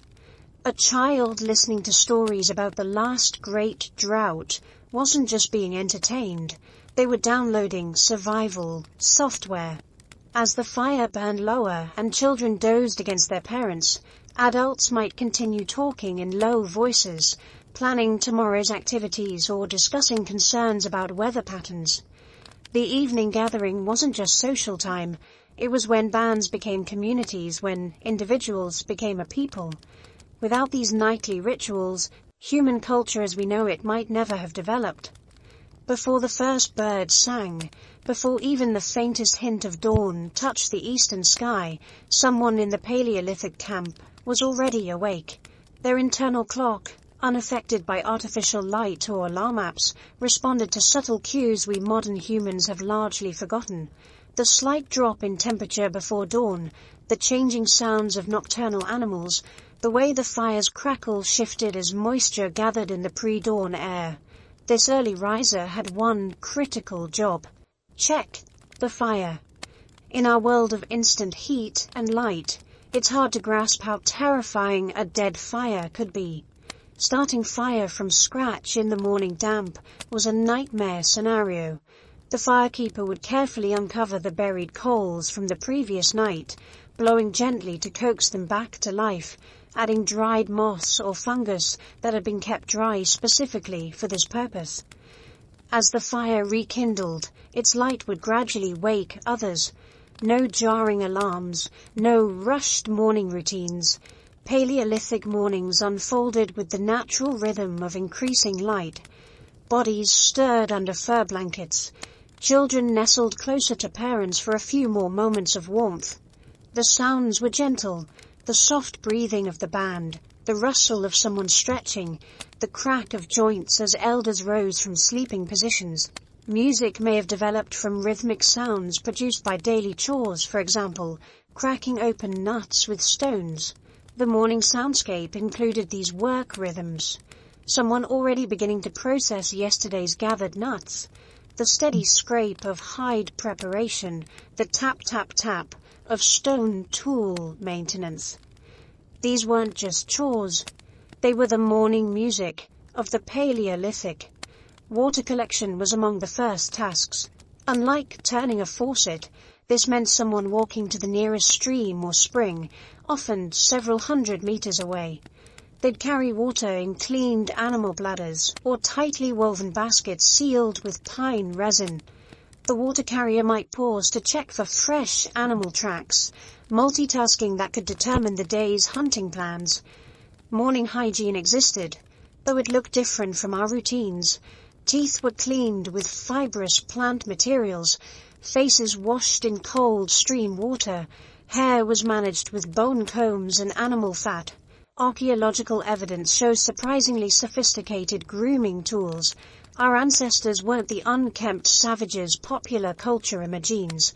A child listening to stories about the last great drought wasn't just being entertained, they were downloading survival software. As the fire burned lower and children dozed against their parents, adults might continue talking in low voices, planning tomorrow's activities or discussing concerns about weather patterns. The evening gathering wasn't just social time, it was when bands became communities, when individuals became a people. Without these nightly rituals, human culture as we know it might never have developed. Before the first bird sang, before even the faintest hint of dawn touched the eastern sky, someone in the Paleolithic camp was already awake. Their internal clock, unaffected by artificial light or alarm apps, responded to subtle cues we modern humans have largely forgotten. The slight drop in temperature before dawn, the changing sounds of nocturnal animals, the way the fire's crackle shifted as moisture gathered in the pre-dawn air. This early riser had one critical job: check the fire. In our world of instant heat and light, it's hard to grasp how terrifying a dead fire could be. Starting fire from scratch in the morning damp was a nightmare scenario. The firekeeper would carefully uncover the buried coals from the previous night, blowing gently to coax them back to life, adding dried moss or fungus that had been kept dry specifically for this purpose. As the fire rekindled, its light would gradually wake others. No jarring alarms, no rushed morning routines. Paleolithic mornings unfolded with the natural rhythm of increasing light. Bodies stirred under fur blankets. Children nestled closer to parents for a few more moments of warmth. The sounds were gentle, the soft breathing of the band, the rustle of someone stretching, the crack of joints as elders rose from sleeping positions. Music may have developed from rhythmic sounds produced by daily chores, for example, cracking open nuts with stones. The morning soundscape included these work rhythms. Someone already beginning to process yesterday's gathered nuts. The steady scrape of hide preparation, the tap-tap-tap of stone tool maintenance. These weren't just chores. They were the morning music of the Paleolithic. Water collection was among the first tasks. Unlike turning a faucet, this meant someone walking to the nearest stream or spring, often several hundred meters away. They'd carry water in cleaned animal bladders or tightly woven baskets sealed with pine resin. The water carrier might pause to check for fresh animal tracks, multitasking that could determine the day's hunting plans. Morning hygiene existed, though it looked different from our routines. Teeth were cleaned with fibrous plant materials, faces washed in cold stream water, hair was managed with bone combs and animal fat. Archaeological evidence shows surprisingly sophisticated grooming tools. Our ancestors weren't the unkempt savages popular culture imagines.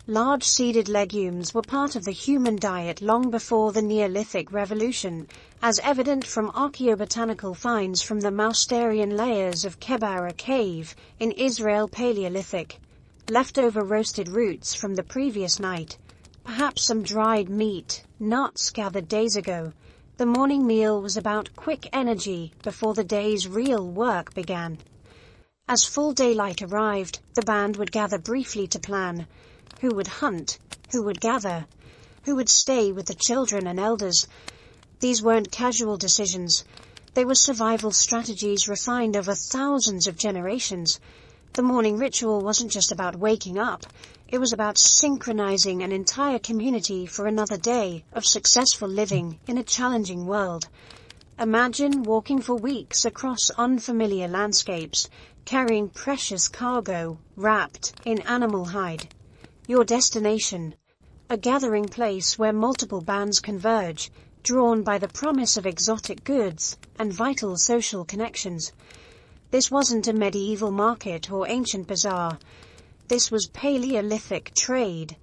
Large seeded legumes were part of the human diet long before the Neolithic Revolution, as evident from archaeobotanical finds from the Mousterian layers of Kebara Cave in Israel Paleolithic. Leftover roasted roots from the previous night, perhaps some dried meat, nuts gathered days ago. The morning meal was about quick energy before the day's real work began. As full daylight arrived, the band would gather briefly to plan. Who would hunt? Who would gather? Who would stay with the children and elders? These weren't casual decisions. They were survival strategies refined over thousands of generations. The morning ritual wasn't just about waking up. It was about synchronizing an entire community for another day of successful living in a challenging world. Imagine walking for weeks across unfamiliar landscapes, carrying precious cargo wrapped in animal hide. Your destination, a gathering place where multiple bands converge, drawn by the promise of exotic goods and vital social connections. This wasn't a medieval market or ancient bazaar. This was Paleolithic trade,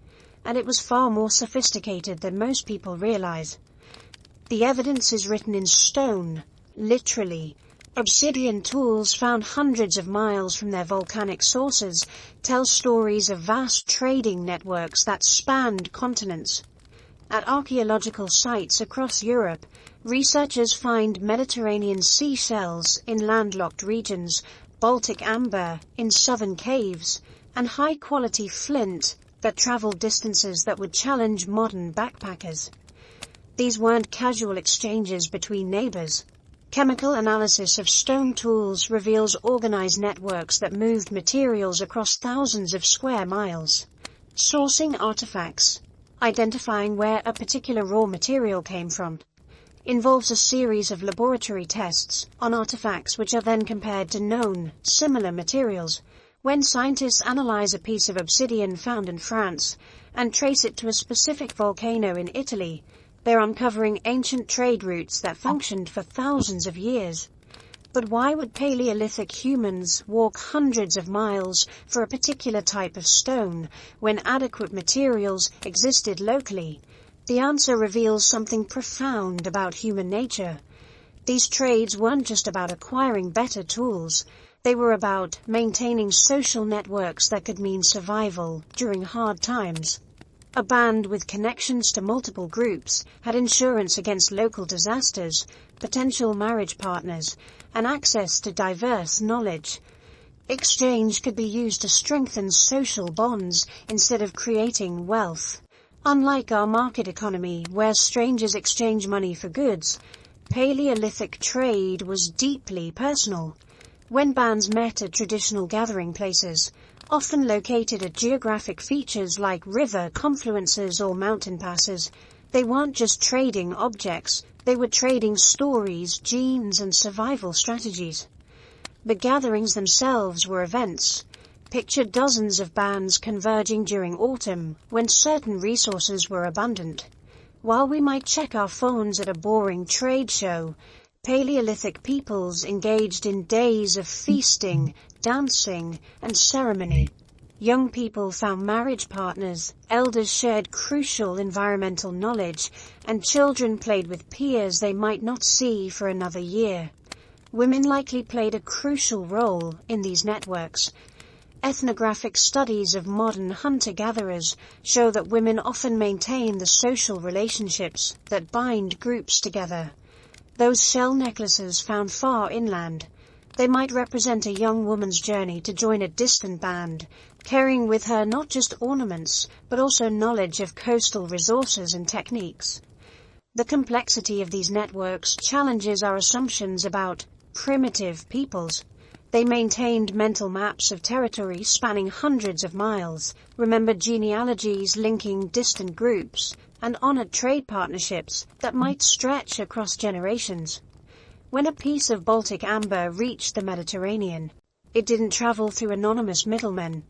and it was far more sophisticated than most people realize. The evidence is written in stone, literally. Obsidian tools found hundreds of miles from their volcanic sources tell stories of vast trading networks that spanned continents. At archaeological sites across Europe, researchers find Mediterranean seashells in landlocked regions, Baltic amber in southern caves, and high-quality flint that traveled distances that would challenge modern backpackers. These weren't casual exchanges between neighbors. Chemical analysis of stone tools reveals organized networks that moved materials across thousands of square miles. Sourcing artifacts, identifying where a particular raw material came from, involves a series of laboratory tests on artifacts which are then compared to known, similar materials. When scientists analyze a piece of obsidian found in France and trace it to a specific volcano in Italy, they're uncovering ancient trade routes that functioned for thousands of years. But why would Paleolithic humans walk hundreds of miles for a particular type of stone when adequate materials existed locally? The answer reveals something profound about human nature. These trades weren't just about acquiring better tools. They were about maintaining social networks that could mean survival during hard times. A band with connections to multiple groups had insurance against local disasters, potential marriage partners, and access to diverse knowledge. Exchange could be used to strengthen social bonds instead of creating wealth. Unlike our market economy, where strangers exchange money for goods, Paleolithic trade was deeply personal. When bands met at traditional gathering places, often located at geographic features like river confluences or mountain passes, they weren't just trading objects, they were trading stories, genes, and survival strategies. The gatherings themselves were events. Picture dozens of bands converging during autumn when certain resources were abundant. While we might check our phones at a boring trade show, Paleolithic peoples engaged in days of feasting, dancing, and ceremony. Young people found marriage partners, elders shared crucial environmental knowledge, and children played with peers they might not see for another year. Women likely played a crucial role in these networks. Ethnographic studies of modern hunter-gatherers show that women often maintain the social relationships that bind groups together. Those shell necklaces found far inland, they might represent a young woman's journey to join a distant band, carrying with her not just ornaments, but also knowledge of coastal resources and techniques. The complexity of these networks challenges our assumptions about primitive peoples. They maintained mental maps of territory spanning hundreds of miles, remembered genealogies linking distant groups, and honored trade partnerships that might stretch across generations. When a piece of Baltic amber reached the Mediterranean, it didn't travel through anonymous middlemen.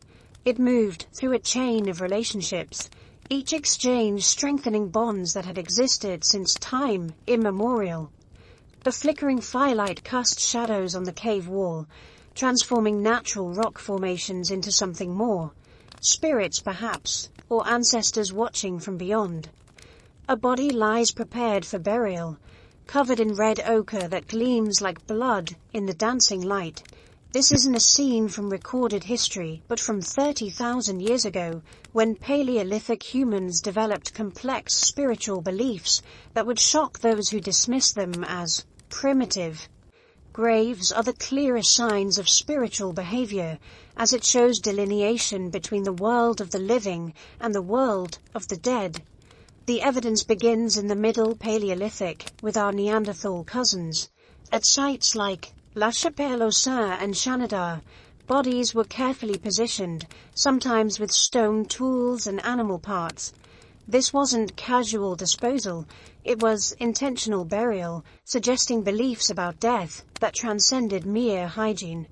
It moved through a chain of relationships, each exchange strengthening bonds that had existed since time immemorial. The flickering firelight cast shadows on the cave wall, transforming natural rock formations into something more. Spirits, perhaps, or ancestors watching from beyond. A body lies prepared for burial, covered in red ochre that gleams like blood in the dancing light. This isn't a scene from recorded history, but from 30,000 years ago, when Paleolithic humans developed complex spiritual beliefs that would shock those who dismiss them as primitive. Graves are the clearest signs of spiritual behavior, as it shows delineation between the world of the living and the world of the dead. The evidence begins in the Middle Paleolithic with our Neanderthal cousins. At sites like La Chapelle-aux-Saints and Shanidar, bodies were carefully positioned, sometimes with stone tools and animal parts. This wasn't casual disposal, it was intentional burial, suggesting beliefs about death that transcended mere hygiene.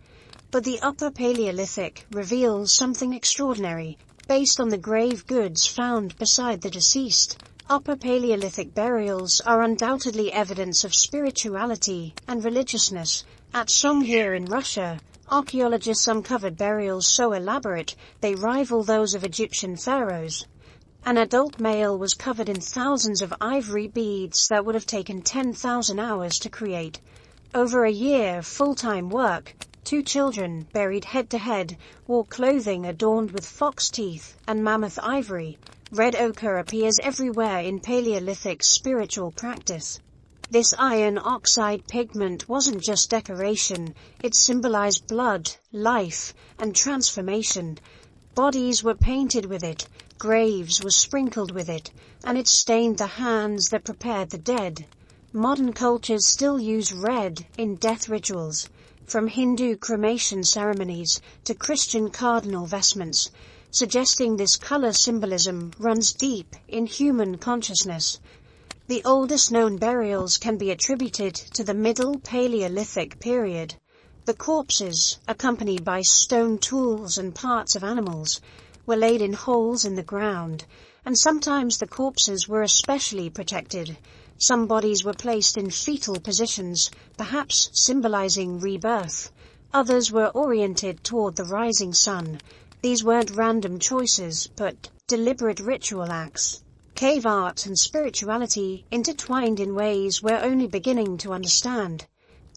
But the Upper Paleolithic reveals something extraordinary. Based on the grave goods found beside the deceased, Upper Paleolithic burials are undoubtedly evidence of spirituality and religiousness. At Songhir in Russia, archaeologists uncovered burials so elaborate they rival those of Egyptian pharaohs. An adult male was covered in thousands of ivory beads that would have taken 10,000 hours to create. Over a year of full-time work, 2 children, buried head-to-head, wore clothing adorned with fox teeth and mammoth ivory. Red ochre appears everywhere in Paleolithic spiritual practice. This iron oxide pigment wasn't just decoration, it symbolized blood, life, and transformation. Bodies were painted with it, graves were sprinkled with it, and it stained the hands that prepared the dead. Modern cultures still use red in death rituals, from Hindu cremation ceremonies to Christian cardinal vestments, suggesting this color symbolism runs deep in human consciousness. The oldest known burials can be attributed to the Middle Paleolithic period. The corpses, accompanied by stone tools and parts of animals, were laid in holes in the ground, and sometimes the corpses were especially protected. Some bodies were placed in fetal positions, perhaps symbolizing rebirth. Others were oriented toward the rising sun. These weren't random choices, but deliberate ritual acts. Cave art and spirituality intertwined in ways we're only beginning to understand.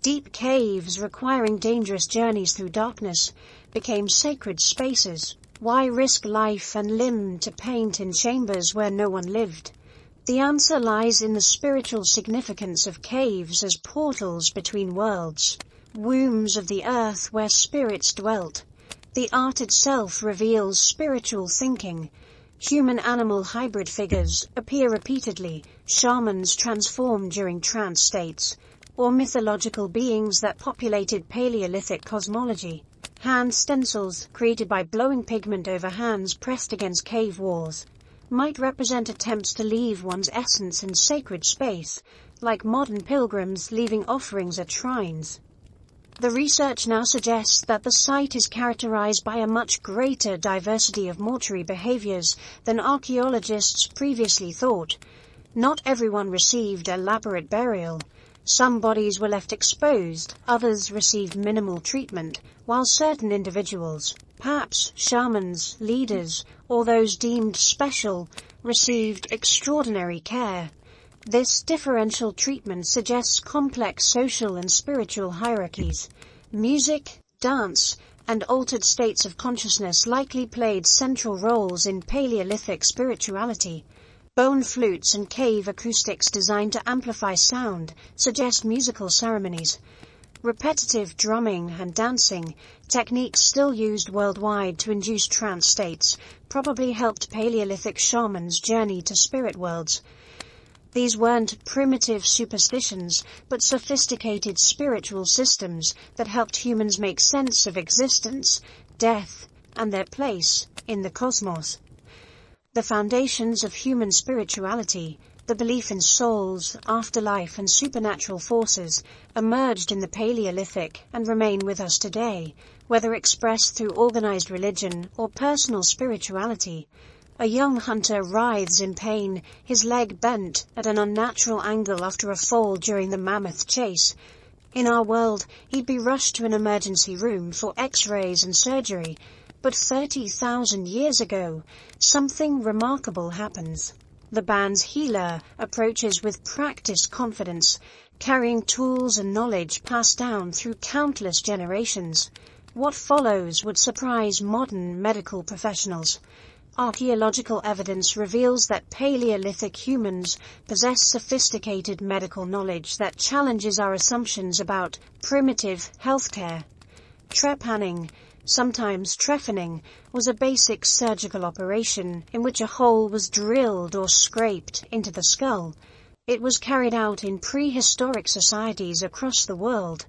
Deep caves requiring dangerous journeys through darkness became sacred spaces. Why risk life and limb to paint in chambers where no one lived? The answer lies in the spiritual significance of caves as portals between worlds, wombs of the earth where spirits dwelt. The art itself reveals spiritual thinking. Human-animal hybrid figures appear repeatedly, shamans transformed during trance states, or mythological beings that populated Paleolithic cosmology. Hand stencils, created by blowing pigment over hands pressed against cave walls, might represent attempts to leave one's essence in sacred space, like modern pilgrims leaving offerings at shrines. The research now suggests that the site is characterized by a much greater diversity of mortuary behaviors than archaeologists previously thought. Not everyone received elaborate burial. Some bodies were left exposed, others received minimal treatment, while certain individuals, perhaps shamans, leaders, or those deemed special, received extraordinary care. This differential treatment suggests complex social and spiritual hierarchies. Music, dance, and altered states of consciousness likely played central roles in Paleolithic spirituality. Bone flutes and cave acoustics designed to amplify sound suggest musical ceremonies. Repetitive drumming and dancing, techniques still used worldwide to induce trance states, probably helped Paleolithic shamans journey to spirit worlds. These weren't primitive superstitions, but sophisticated spiritual systems that helped humans make sense of existence, death, and their place in the cosmos. The foundations of human spirituality, the belief in souls, afterlife, and supernatural forces, emerged in the Paleolithic and remain with us today, whether expressed through organized religion or personal spirituality. A young hunter writhes in pain, his leg bent at an unnatural angle after a fall during the mammoth chase. In our world, he'd be rushed to an emergency room for x-rays and surgery. But 30,000 years ago, something remarkable happens. The band's healer approaches with practiced confidence, carrying tools and knowledge passed down through countless generations. What follows would surprise modern medical professionals. Archaeological evidence reveals that Paleolithic humans possess sophisticated medical knowledge that challenges our assumptions about primitive healthcare. Trepanning, sometimes trephining, was a basic surgical operation in which a hole was drilled or scraped into the skull. It was carried out in prehistoric societies across the world.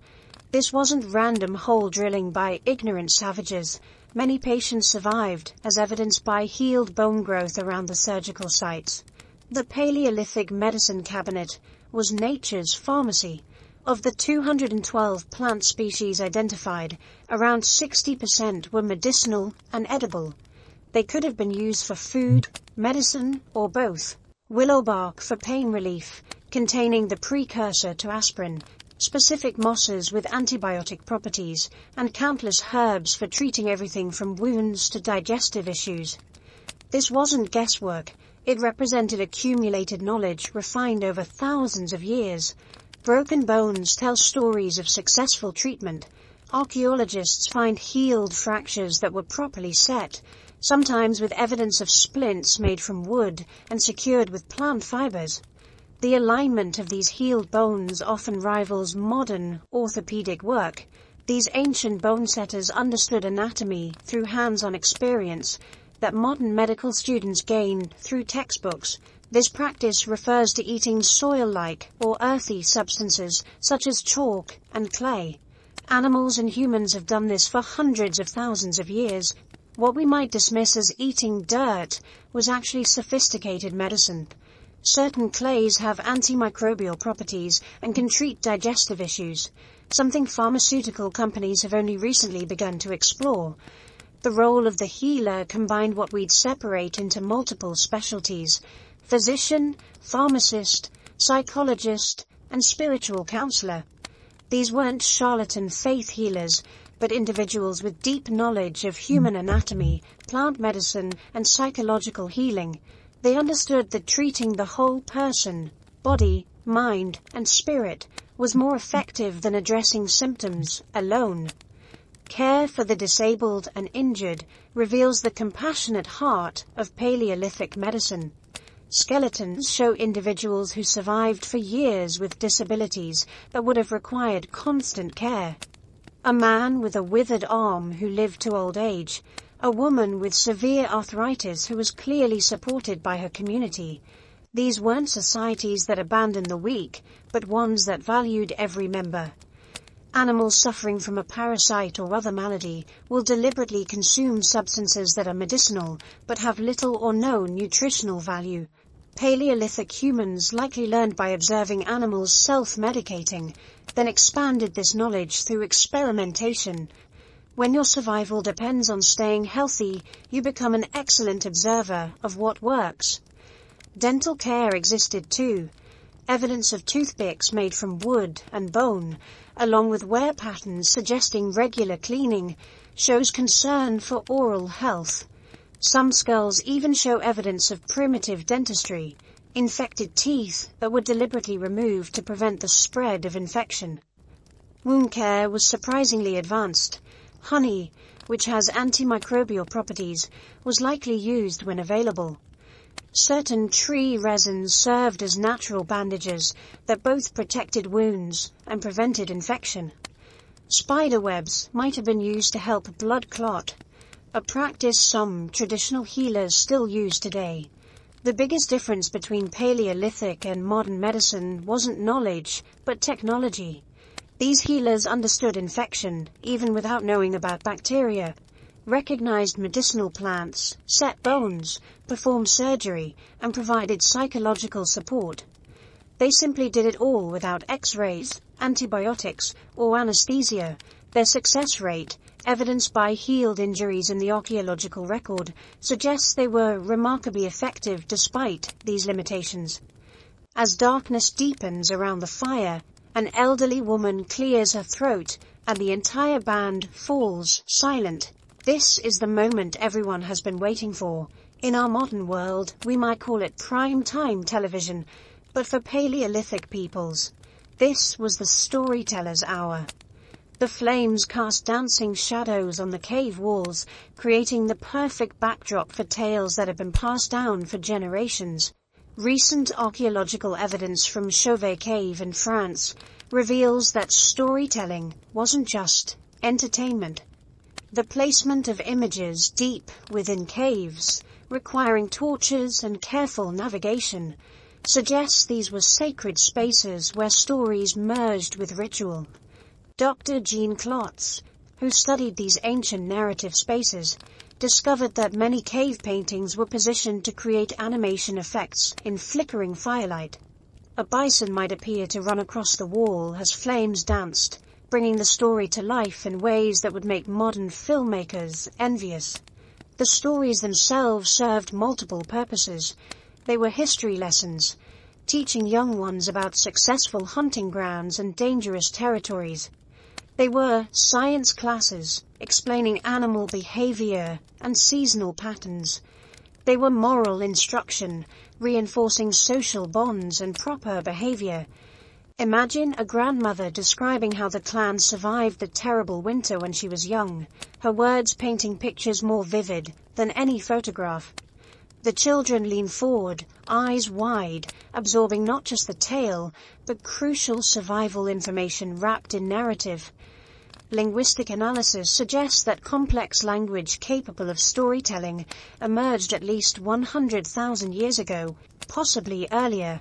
This wasn't random hole drilling by ignorant savages. Many patients survived, as evidenced by healed bone growth around the surgical sites. The Paleolithic medicine cabinet was nature's pharmacy. Of the 212 plant species identified, around 60% were medicinal and edible. They could have been used for food, medicine, or both. Willow bark for pain relief, containing the precursor to aspirin, specific mosses with antibiotic properties, and countless herbs for treating everything from wounds to digestive issues. This wasn't guesswork. It represented accumulated knowledge refined over thousands of years. Broken bones tell stories of successful treatment. Archaeologists find healed fractures that were properly set, sometimes with evidence of splints made from wood and secured with plant fibers. The alignment of these healed bones often rivals modern orthopedic work. These ancient bone setters understood anatomy through hands-on experience that modern medical students gain through textbooks. This practice refers to eating soil-like or earthy substances such as chalk and clay. Animals and humans have done this for hundreds of thousands of years. What we might dismiss as eating dirt was actually sophisticated medicine. Certain clays have antimicrobial properties and can treat digestive issues, something pharmaceutical companies have only recently begun to explore. The role of the healer combined what we'd separate into multiple specialties: physician, pharmacist, psychologist, and spiritual counselor. These weren't charlatan faith healers, but individuals with deep knowledge of human anatomy, plant medicine, and psychological healing. They understood that treating the whole person, body, mind, and spirit, was more effective than addressing symptoms alone. Care for the disabled and injured reveals the compassionate heart of Paleolithic medicine. Skeletons show individuals who survived for years with disabilities that would have required constant care. A man with a withered arm who lived to old age. A woman with severe arthritis who was clearly supported by her community. These weren't societies that abandoned the weak, but ones that valued every member. Animals suffering from a parasite or other malady will deliberately consume substances that are medicinal, but have little or no nutritional value. Paleolithic humans likely learned by observing animals self-medicating, then expanded this knowledge through experimentation. When your survival depends on staying healthy, you become an excellent observer of what works. Dental care existed too. Evidence of toothpicks made from wood and bone, along with wear patterns suggesting regular cleaning, shows concern for oral health. Some skulls even show evidence of primitive dentistry, infected teeth that were deliberately removed to prevent the spread of infection. Wound care was surprisingly advanced. Honey, which has antimicrobial properties, was likely used when available. Certain tree resins served as natural bandages that both protected wounds and prevented infection. Spider webs might have been used to help blood clot, a practice some traditional healers still use today. The biggest difference between Paleolithic and modern medicine wasn't knowledge, but technology. These healers understood infection, even without knowing about bacteria, recognized medicinal plants, set bones, performed surgery, and provided psychological support. They simply did it all without X-rays, antibiotics, or anesthesia. Their success rate, evidenced by healed injuries in the archaeological record, suggests they were remarkably effective despite these limitations. As darkness deepens around the fire, an elderly woman clears her throat, and the entire band falls silent. This is the moment everyone has been waiting for. In our modern world, we might call it prime-time television, but for Paleolithic peoples, this was the storyteller's hour. The flames cast dancing shadows on the cave walls, creating the perfect backdrop for tales that have been passed down for generations. Recent archaeological evidence from Chauvet Cave in France reveals that storytelling wasn't just entertainment. The placement of images deep within caves, requiring torches and careful navigation, suggests these were sacred spaces where stories merged with ritual. Dr. Jean Klotz, who studied these ancient narrative spaces, discovered that many cave paintings were positioned to create animation effects in flickering firelight. A bison might appear to run across the wall as flames danced, bringing the story to life in ways that would make modern filmmakers envious. The stories themselves served multiple purposes. They were history lessons, teaching young ones about successful hunting grounds and dangerous territories. They were science classes, explaining animal behavior and seasonal patterns. They were moral instruction, reinforcing social bonds and proper behavior. Imagine a grandmother describing how the clan survived the terrible winter when she was young, her words painting pictures more vivid than any photograph. The children lean forward, eyes wide, absorbing not just the tale, but crucial survival information wrapped in narrative. Linguistic analysis suggests that complex language capable of storytelling emerged at least 100,000 years ago, possibly earlier.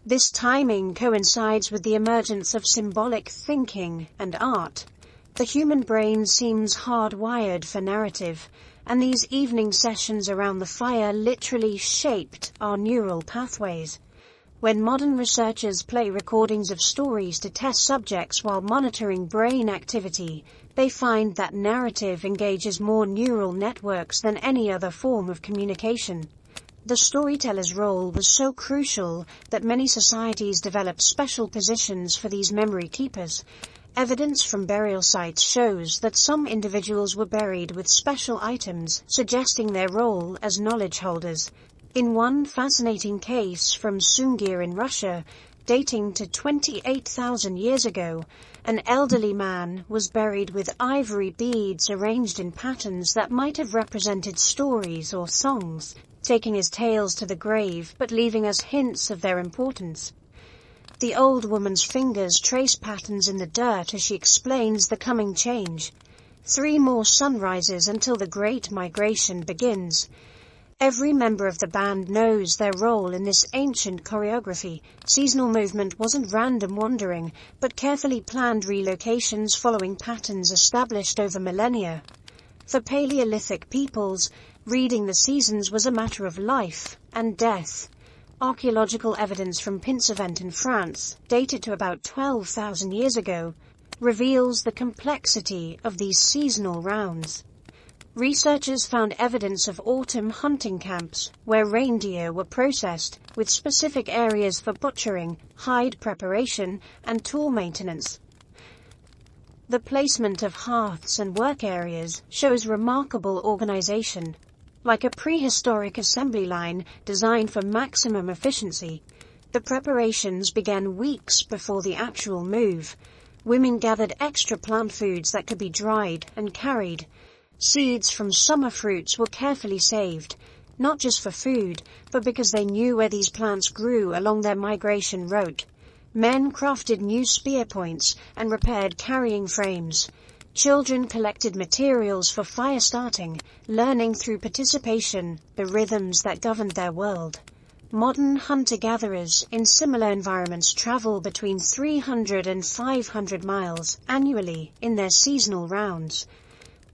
This timing coincides with the emergence of symbolic thinking and art. The human brain seems hardwired for narrative, and these evening sessions around the fire literally shaped our neural pathways. When modern researchers play recordings of stories to test subjects while monitoring brain activity, they find that narrative engages more neural networks than any other form of communication. The storyteller's role was so crucial that many societies developed special positions for these memory keepers. Evidence from burial sites shows that some individuals were buried with special items, suggesting their role as knowledge holders. In one fascinating case from Sungir in Russia, dating to 28,000 years ago, an elderly man was buried with ivory beads arranged in patterns that might have represented stories or songs, taking his tales to the grave but leaving us hints of their importance. The old woman's fingers trace patterns in the dirt as she explains the coming change. 3 more sunrises until the Great Migration begins. Every member of the band knows their role in this ancient choreography. Seasonal movement wasn't random wandering, but carefully planned relocations following patterns established over millennia. For Paleolithic peoples, reading the seasons was a matter of life and death. Archaeological evidence from Pinsevent in France, dated to about 12,000 years ago, reveals the complexity of these seasonal rounds. Researchers found evidence of autumn hunting camps, where reindeer were processed, with specific areas for butchering, hide preparation, and tool maintenance. The placement of hearths and work areas shows remarkable organization, like a prehistoric assembly line designed for maximum efficiency. The preparations began weeks before the actual move. Women gathered extra plant foods that could be dried and carried. Seeds from summer fruits were carefully saved, not just for food, but because they knew where these plants grew along their migration route. Men crafted new spear points and repaired carrying frames. Children collected materials for fire starting, learning through participation the rhythms that governed their world. Modern hunter-gatherers in similar environments travel between 300 and 500 miles annually in their seasonal rounds.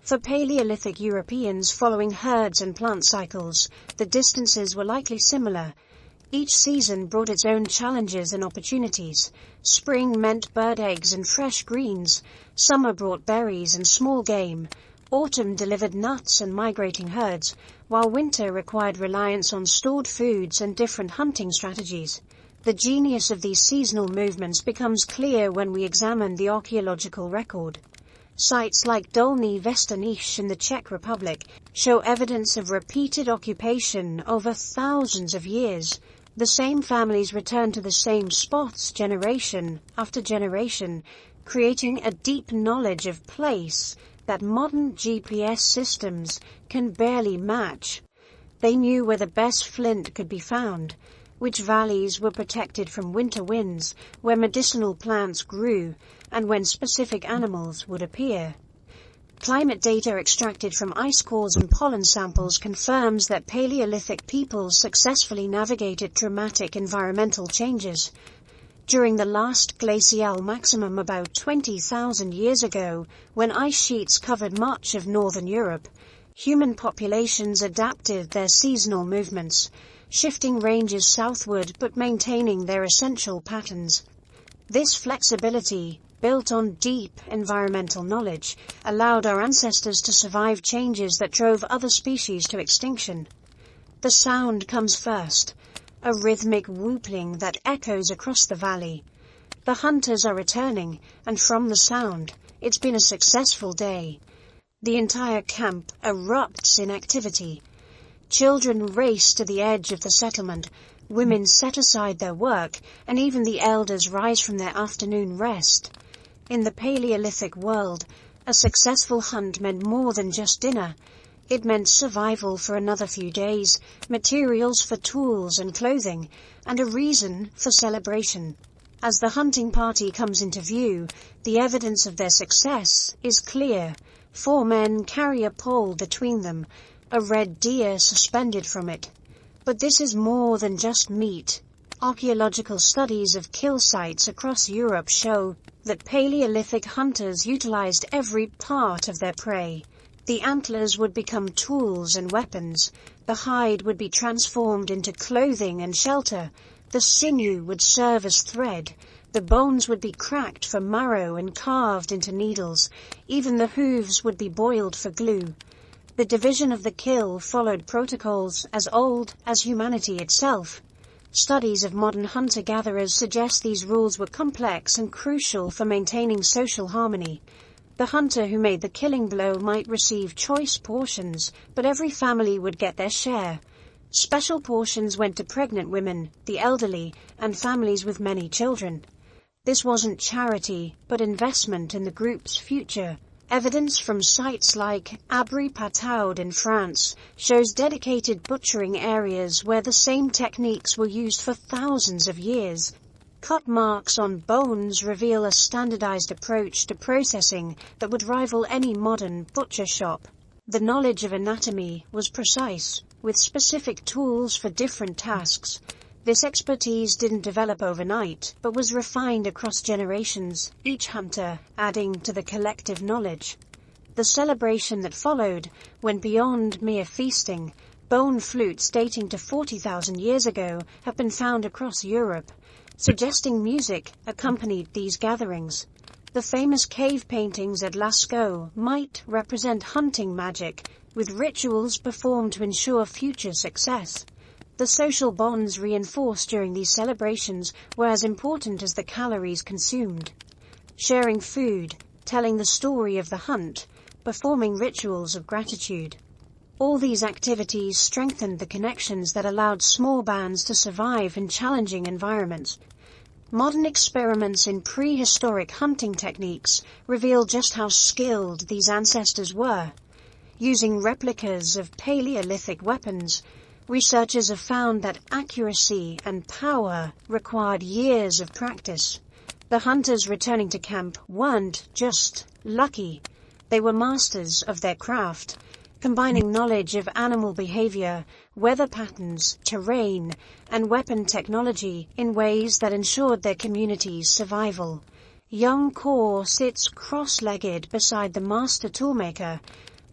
For Paleolithic Europeans following herds and plant cycles, the distances were likely similar. Each season brought its own challenges and opportunities. Spring meant bird eggs and fresh greens. Summer brought berries and small game. Autumn delivered nuts and migrating herds, while winter required reliance on stored foods and different hunting strategies. The genius of these seasonal movements becomes clear when we examine the archaeological record. Sites like Dolní Věstonice in the Czech Republic show evidence of repeated occupation over thousands of years. The same families return to the same spots generation after generation, creating a deep knowledge of place that modern GPS systems can barely match. They knew where the best flint could be found, which valleys were protected from winter winds, where medicinal plants grew, and when specific animals would appear. Climate data extracted from ice cores and pollen samples confirms that Paleolithic peoples successfully navigated dramatic environmental changes. During the last glacial maximum about 20,000 years ago, when ice sheets covered much of northern Europe, human populations adapted their seasonal movements, shifting ranges southward but maintaining their essential patterns. This flexibility, built on deep environmental knowledge, allowed our ancestors to survive changes that drove other species to extinction. The sound comes first, a rhythmic whooping that echoes across the valley. The hunters are returning, and from the sound, it's been a successful day. The entire camp erupts in activity. Children race to the edge of the settlement, women set aside their work, and even the elders rise from their afternoon rest. In the Paleolithic world, a successful hunt meant more than just dinner. It meant survival for another few days, materials for tools and clothing, and a reason for celebration. As the hunting party comes into view, the evidence of their success is clear. 4 men carry a pole between them, a red deer suspended from it. But this is more than just meat. Archaeological studies of kill sites across Europe show that Paleolithic hunters utilized every part of their prey. The antlers would become tools and weapons. The hide would be transformed into clothing and shelter. The sinew would serve as thread. The bones would be cracked for marrow and carved into needles. Even the hooves would be boiled for glue. The division of the kill followed protocols as old as humanity itself. Studies of modern hunter-gatherers suggest these rules were complex and crucial for maintaining social harmony. The hunter who made the killing blow might receive choice portions, but every family would get their share. Special portions went to pregnant women, the elderly, and families with many children. This wasn't charity, but investment in the group's future. Evidence from sites like Abri-Pataud in France shows dedicated butchering areas where the same techniques were used for thousands of years. Cut marks on bones reveal a standardized approach to processing that would rival any modern butcher shop. The knowledge of anatomy was precise, with specific tools for different tasks. This expertise didn't develop overnight, but was refined across generations, each hunter adding to the collective knowledge. The celebration that followed went beyond mere feasting. Bone flutes dating to 40,000 years ago have been found across Europe, suggesting music accompanied these gatherings. The famous cave paintings at Lascaux might represent hunting magic, with rituals performed to ensure future success. The social bonds reinforced during these celebrations were as important as the calories consumed. Sharing food, telling the story of the hunt, performing rituals of gratitude. All these activities strengthened the connections that allowed small bands to survive in challenging environments. Modern experiments in prehistoric hunting techniques reveal just how skilled these ancestors were. Using replicas of Paleolithic weapons, researchers have found that accuracy and power required years of practice. The hunters returning to camp weren't just lucky, they were masters of their craft, combining knowledge of animal behavior, weather patterns, terrain, and weapon technology in ways that ensured their community's survival. Young Core sits cross-legged beside the master toolmaker,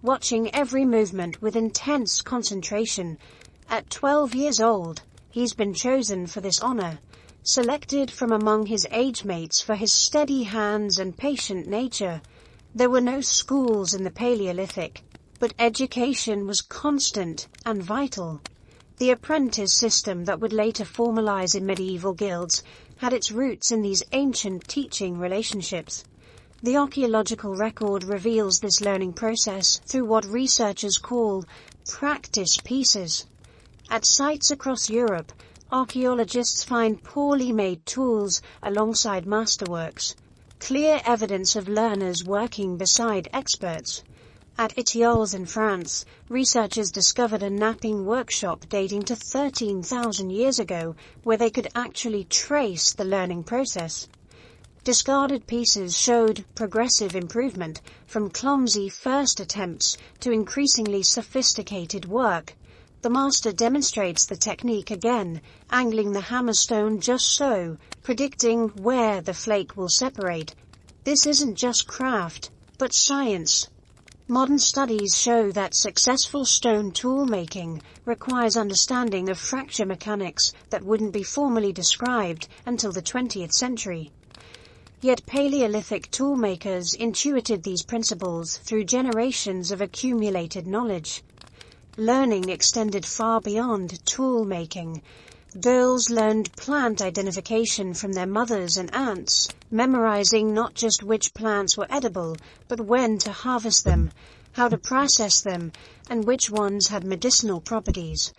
watching every movement with intense concentration. At 12 years old, he's been chosen for this honor, selected from among his age mates for his steady hands and patient nature. There were no schools in the Paleolithic, but education was constant and vital. The apprentice system that would later formalize in medieval guilds had its roots in these ancient teaching relationships. The archaeological record reveals this learning process through what researchers call practice pieces. At sites across Europe, archaeologists find poorly made tools alongside masterworks, clear evidence of learners working beside experts. At Étiolles in France, researchers discovered a knapping workshop dating to 13,000 years ago where they could actually trace the learning process. Discarded pieces showed progressive improvement, from clumsy first attempts to increasingly sophisticated work. The master demonstrates the technique again, angling the hammerstone just so, predicting where the flake will separate. This isn't just craft, but science. Modern studies show that successful stone tool making requires understanding of fracture mechanics that wouldn't be formally described until the 20th century. Yet Paleolithic toolmakers intuited these principles through generations of accumulated knowledge. Learning extended far beyond tool making. Girls learned plant identification from their mothers and aunts, memorizing not just which plants were edible, but when to harvest them, how to process them, and which ones had medicinal properties.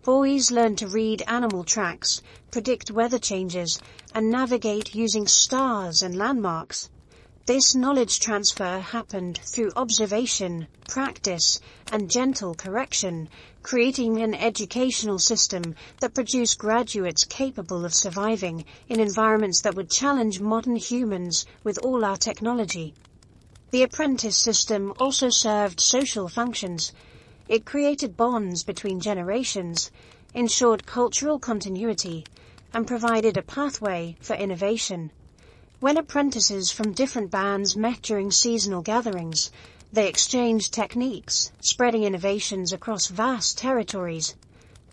Boys learned to read animal tracks, predict weather changes, and navigate using stars and landmarks. This knowledge transfer happened through observation, practice, and gentle correction, creating an educational system that produced graduates capable of surviving in environments that would challenge modern humans with all our technology. The apprentice system also served social functions. It created bonds between generations, ensured cultural continuity, and provided a pathway for innovation. When apprentices from different bands met during seasonal gatherings, they exchanged techniques, spreading innovations across vast territories.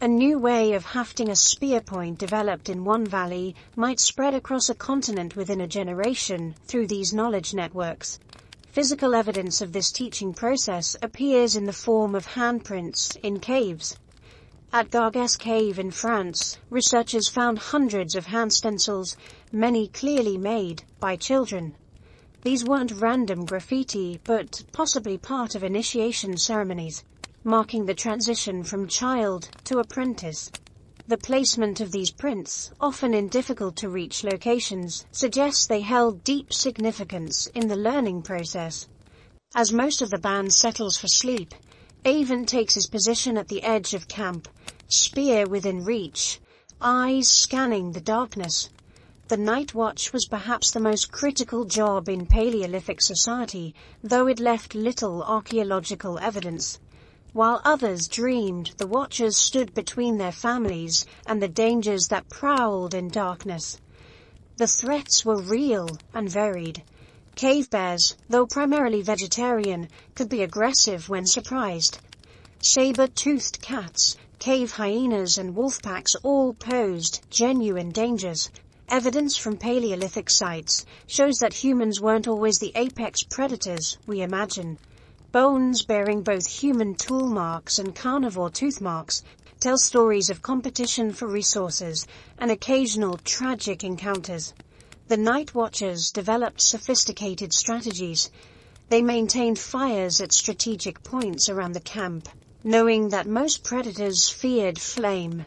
A new way of hafting a spear point developed in one valley might spread across a continent within a generation through these knowledge networks. Physical evidence of this teaching process appears in the form of handprints in caves. At Garges Cave in France, researchers found hundreds of hand stencils, many clearly made by children. These weren't random graffiti, but possibly part of initiation ceremonies, marking the transition from child to apprentice. The placement of these prints, often in difficult-to-reach locations, suggests they held deep significance in the learning process. As most of the band settles for sleep, Avon takes his position at the edge of camp, spear within reach, eyes scanning the darkness. The night watch was perhaps the most critical job in Paleolithic society, though it left little archaeological evidence. While others dreamed, the watchers stood between their families and the dangers that prowled in darkness. The threats were real and varied. Cave bears, though primarily vegetarian, could be aggressive when surprised. Saber-toothed cats, cave hyenas and wolf packs all posed genuine dangers. Evidence from Paleolithic sites shows that humans weren't always the apex predators we imagine. Bones bearing both human tool marks and carnivore tooth marks tell stories of competition for resources and occasional tragic encounters. The Night Watchers developed sophisticated strategies. They maintained fires at strategic points around the camp, knowing that most predators feared flame.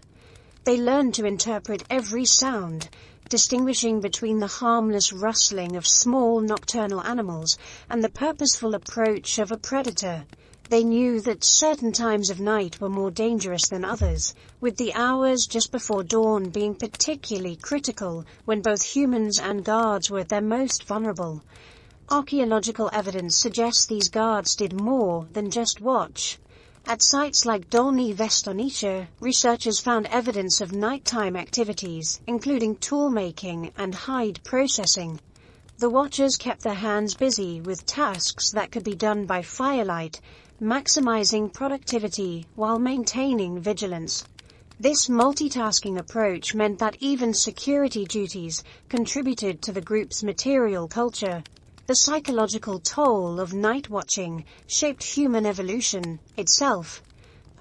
They learned to interpret every sound, distinguishing between the harmless rustling of small nocturnal animals and the purposeful approach of a predator. They knew that certain times of night were more dangerous than others, with the hours just before dawn being particularly critical when both humans and guards were at their most vulnerable. Archaeological evidence suggests these guards did more than just watch. At sites like Dolní Věstonice, researchers found evidence of nighttime activities, including tool-making and hide processing. The watchers kept their hands busy with tasks that could be done by firelight, maximizing productivity while maintaining vigilance. This multitasking approach meant that even security duties contributed to the group's material culture. The psychological toll of night watching shaped human evolution itself.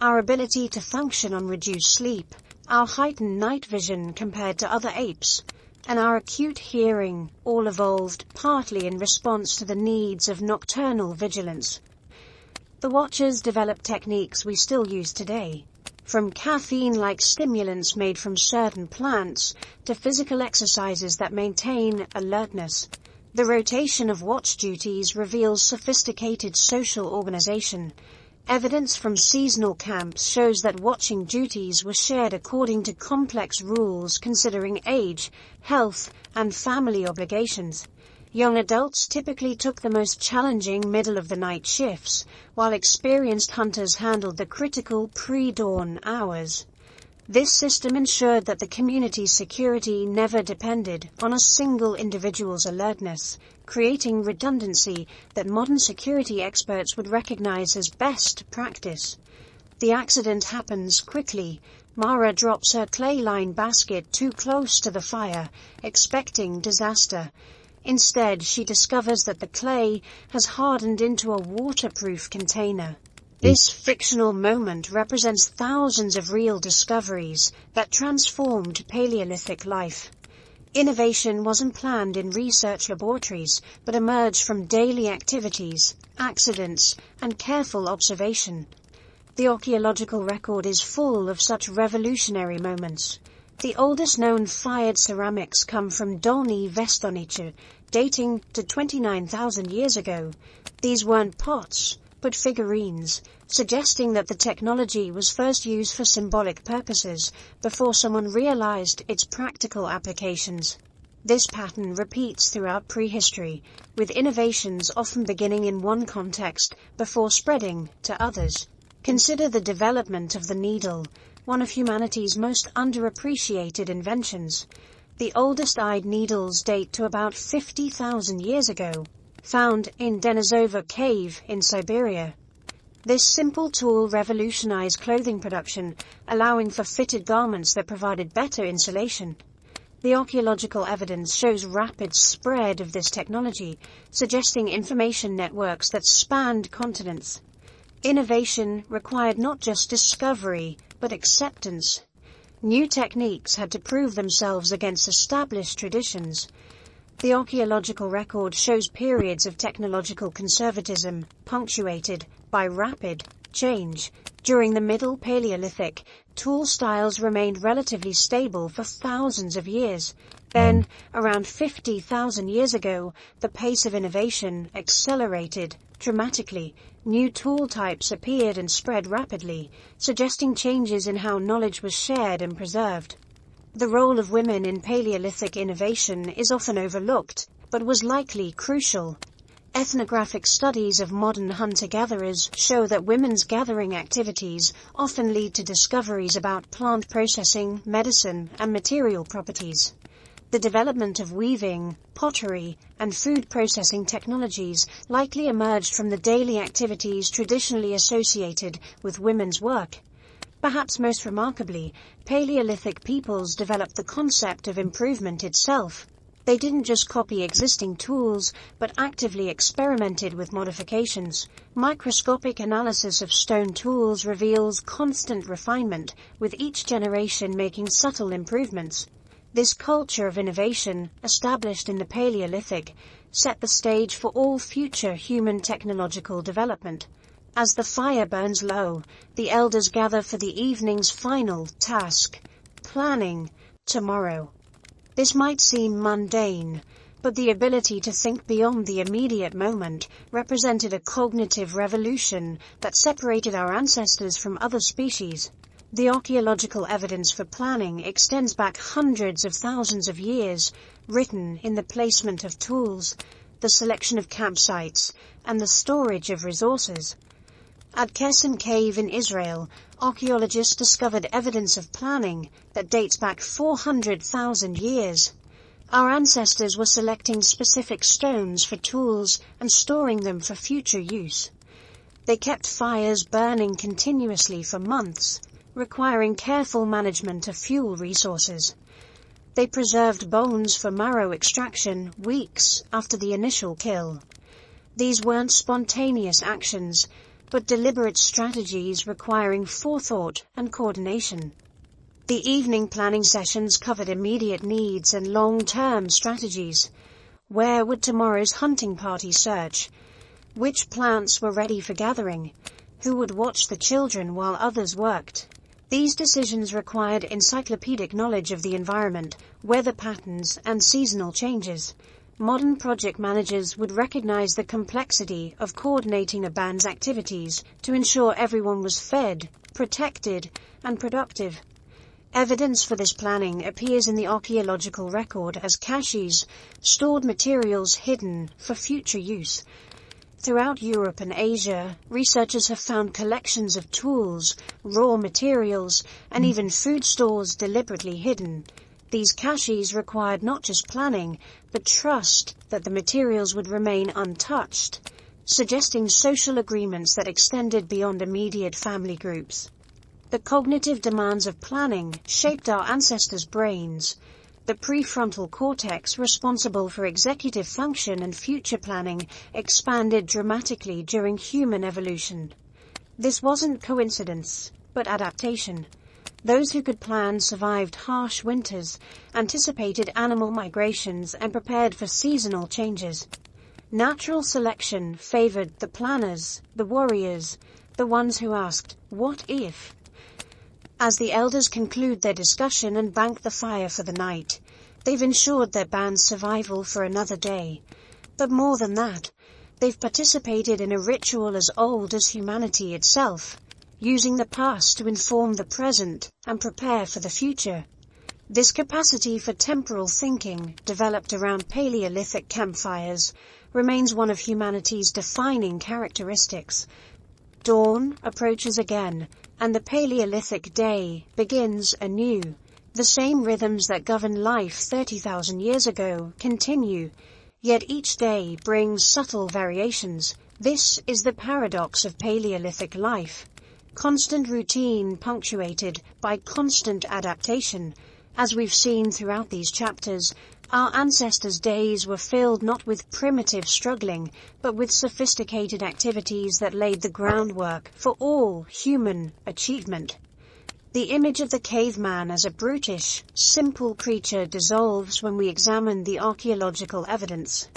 Our ability to function on reduced sleep, our heightened night vision compared to other apes, and our acute hearing all evolved partly in response to the needs of nocturnal vigilance. The Watchers developed techniques we still use today, from caffeine-like stimulants made from certain plants to physical exercises that maintain alertness. The rotation of watch duties reveals sophisticated social organization. Evidence from seasonal camps shows that watching duties were shared according to complex rules considering age, health, and family obligations. Young adults typically took the most challenging middle-of-the-night shifts, while experienced hunters handled the critical pre-dawn hours. This system ensured that the community's security never depended on a single individual's alertness, creating redundancy that modern security experts would recognize as best practice. The accident happens quickly. Mara drops her clay-lined basket too close to the fire, expecting disaster. Instead, she discovers that the clay has hardened into a waterproof container. This fictional moment represents thousands of real discoveries that transformed Paleolithic life. Innovation wasn't planned in research laboratories, but emerged from daily activities, accidents, and careful observation. The archaeological record is full of such revolutionary moments. The oldest known fired ceramics come from Dolní Věstonice, dating to 29,000 years ago. These weren't pots, but figurines, suggesting that the technology was first used for symbolic purposes before someone realized its practical applications. This pattern repeats throughout prehistory, with innovations often beginning in one context before spreading to others. Consider the development of the needle, one of humanity's most underappreciated inventions. The oldest-eyed needles date to about 50,000 years ago, found in Denisova Cave in Siberia. This simple tool revolutionized clothing production, allowing for fitted garments that provided better insulation. The archaeological evidence shows rapid spread of this technology, suggesting information networks that spanned continents. Innovation required not just discovery, but acceptance. New techniques had to prove themselves against established traditions. The archaeological record shows periods of technological conservatism, punctuated by rapid change. During the Middle Paleolithic, tool styles remained relatively stable for thousands of years. Then, around 50,000 years ago, the pace of innovation accelerated dramatically. New tool types appeared and spread rapidly, suggesting changes in how knowledge was shared and preserved. The role of women in Paleolithic innovation is often overlooked, but was likely crucial. Ethnographic studies of modern hunter-gatherers show that women's gathering activities often lead to discoveries about plant processing, medicine, and material properties. The development of weaving, pottery, and food processing technologies likely emerged from the daily activities traditionally associated with women's work. Perhaps most remarkably, Paleolithic peoples developed the concept of improvement itself. They didn't just copy existing tools, but actively experimented with modifications. Microscopic analysis of stone tools reveals constant refinement, with each generation making subtle improvements. This culture of innovation, established in the Paleolithic, set the stage for all future human technological development. As the fire burns low, the elders gather for the evening's final task, planning tomorrow. This might seem mundane, but the ability to think beyond the immediate moment represented a cognitive revolution that separated our ancestors from other species. The archaeological evidence for planning extends back hundreds of thousands of years, written in the placement of tools, the selection of campsites, and the storage of resources. At Cavemen Cave in Israel, archaeologists discovered evidence of planning that dates back 400,000 years. Our ancestors were selecting specific stones for tools and storing them for future use. They kept fires burning continuously for months, requiring careful management of fuel resources. They preserved bones for marrow extraction weeks after the initial kill. These weren't spontaneous actions, but deliberate strategies requiring forethought and coordination. The evening planning sessions covered immediate needs and long-term strategies. Where would tomorrow's hunting party search? Which plants were ready for gathering? Who would watch the children while others worked? These decisions required encyclopedic knowledge of the environment, weather patterns, and seasonal changes. Modern project managers would recognize the complexity of coordinating a band's activities to ensure everyone was fed, protected, and productive. Evidence for this planning appears in the archaeological record as caches, stored materials hidden for future use. Throughout Europe and Asia, researchers have found collections of tools, raw materials, and even food stores deliberately hidden. These caches required not just planning, but trust that the materials would remain untouched, suggesting social agreements that extended beyond immediate family groups. The cognitive demands of planning shaped our ancestors' brains. The prefrontal cortex, responsible for executive function and future planning, expanded dramatically during human evolution. This wasn't coincidence, but adaptation. Those who could plan survived harsh winters, anticipated animal migrations, and prepared for seasonal changes. Natural selection favored the planners, the warriors, the ones who asked, "What if?" As the elders conclude their discussion and bank the fire for the night, they've ensured their band's survival for another day. But more than that, they've participated in a ritual as old as humanity itself, using the past to inform the present and prepare for the future. This capacity for temporal thinking, developed around Paleolithic campfires, remains one of humanity's defining characteristics. Dawn approaches again, and the Paleolithic day begins anew. The same rhythms that governed life 30,000 years ago continue, yet each day brings subtle variations. This is the paradox of Paleolithic life. Constant routine punctuated by constant adaptation. As we've seen throughout these chapters, our ancestors' days were filled not with primitive struggling, but with sophisticated activities that laid the groundwork for all human achievement. The image of the caveman as a brutish, simple creature dissolves when we examine the archaeological evidence.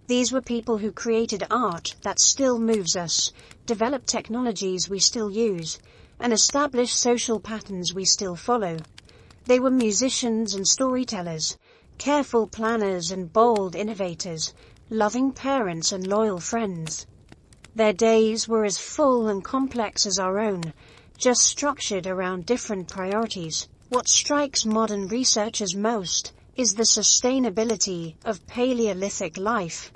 These were people who created art that still moves us, developed technologies we still use, and established social patterns we still follow. They were musicians and storytellers, careful planners and bold innovators, loving parents and loyal friends. Their days were as full and complex as our own, just structured around different priorities. What strikes modern researchers most is the sustainability of Paleolithic life.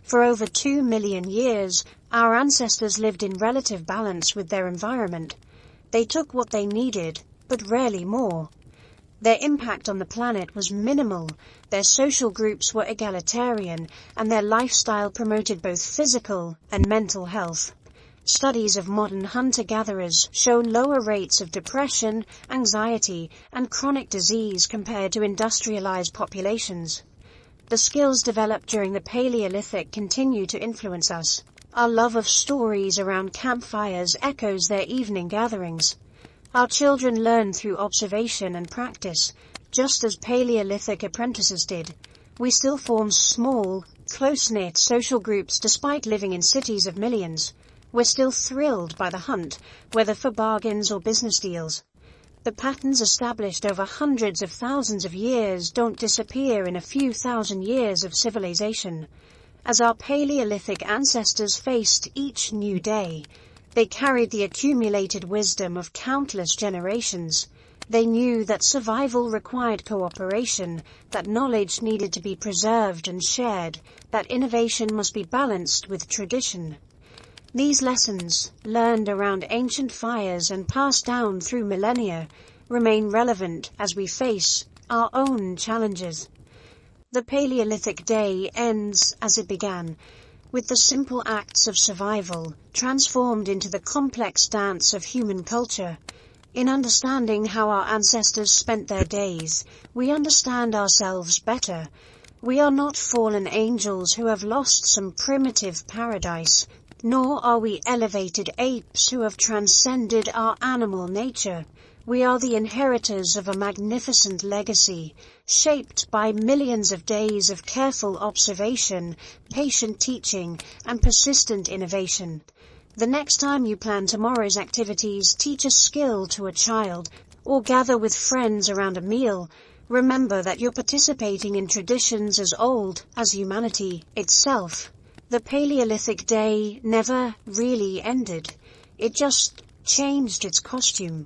For over 2 million years, our ancestors lived in relative balance with their environment. They took what they needed, but rarely more. Their impact on the planet was minimal, their social groups were egalitarian, and their lifestyle promoted both physical and mental health. Studies of modern hunter-gatherers show lower rates of depression, anxiety, and chronic disease compared to industrialized populations. The skills developed during the Paleolithic continue to influence us. Our love of stories around campfires echoes their evening gatherings. Our children learn through observation and practice, just as Paleolithic apprentices did. We still form small, close-knit social groups despite living in cities of millions. We're still thrilled by the hunt, whether for bargains or business deals. The patterns established over hundreds of thousands of years don't disappear in a few thousand years of civilization. As our Paleolithic ancestors faced each new day, they carried the accumulated wisdom of countless generations. They knew that survival required cooperation, that knowledge needed to be preserved and shared, that innovation must be balanced with tradition. These lessons, learned around ancient fires and passed down through millennia, remain relevant as we face our own challenges. The Paleolithic day ends as it began, with the simple acts of survival transformed into the complex dance of human culture. In understanding how our ancestors spent their days, we understand ourselves better. We are not fallen angels who have lost some primitive paradise, nor are we elevated apes who have transcended our animal nature. We are the inheritors of a magnificent legacy, shaped by millions of days of careful observation, patient teaching, and persistent innovation. The next time you plan tomorrow's activities, teach a skill to a child, or gather with friends around a meal, remember that you're participating in traditions as old as humanity itself. The Paleolithic day never really ended. It just changed its costume.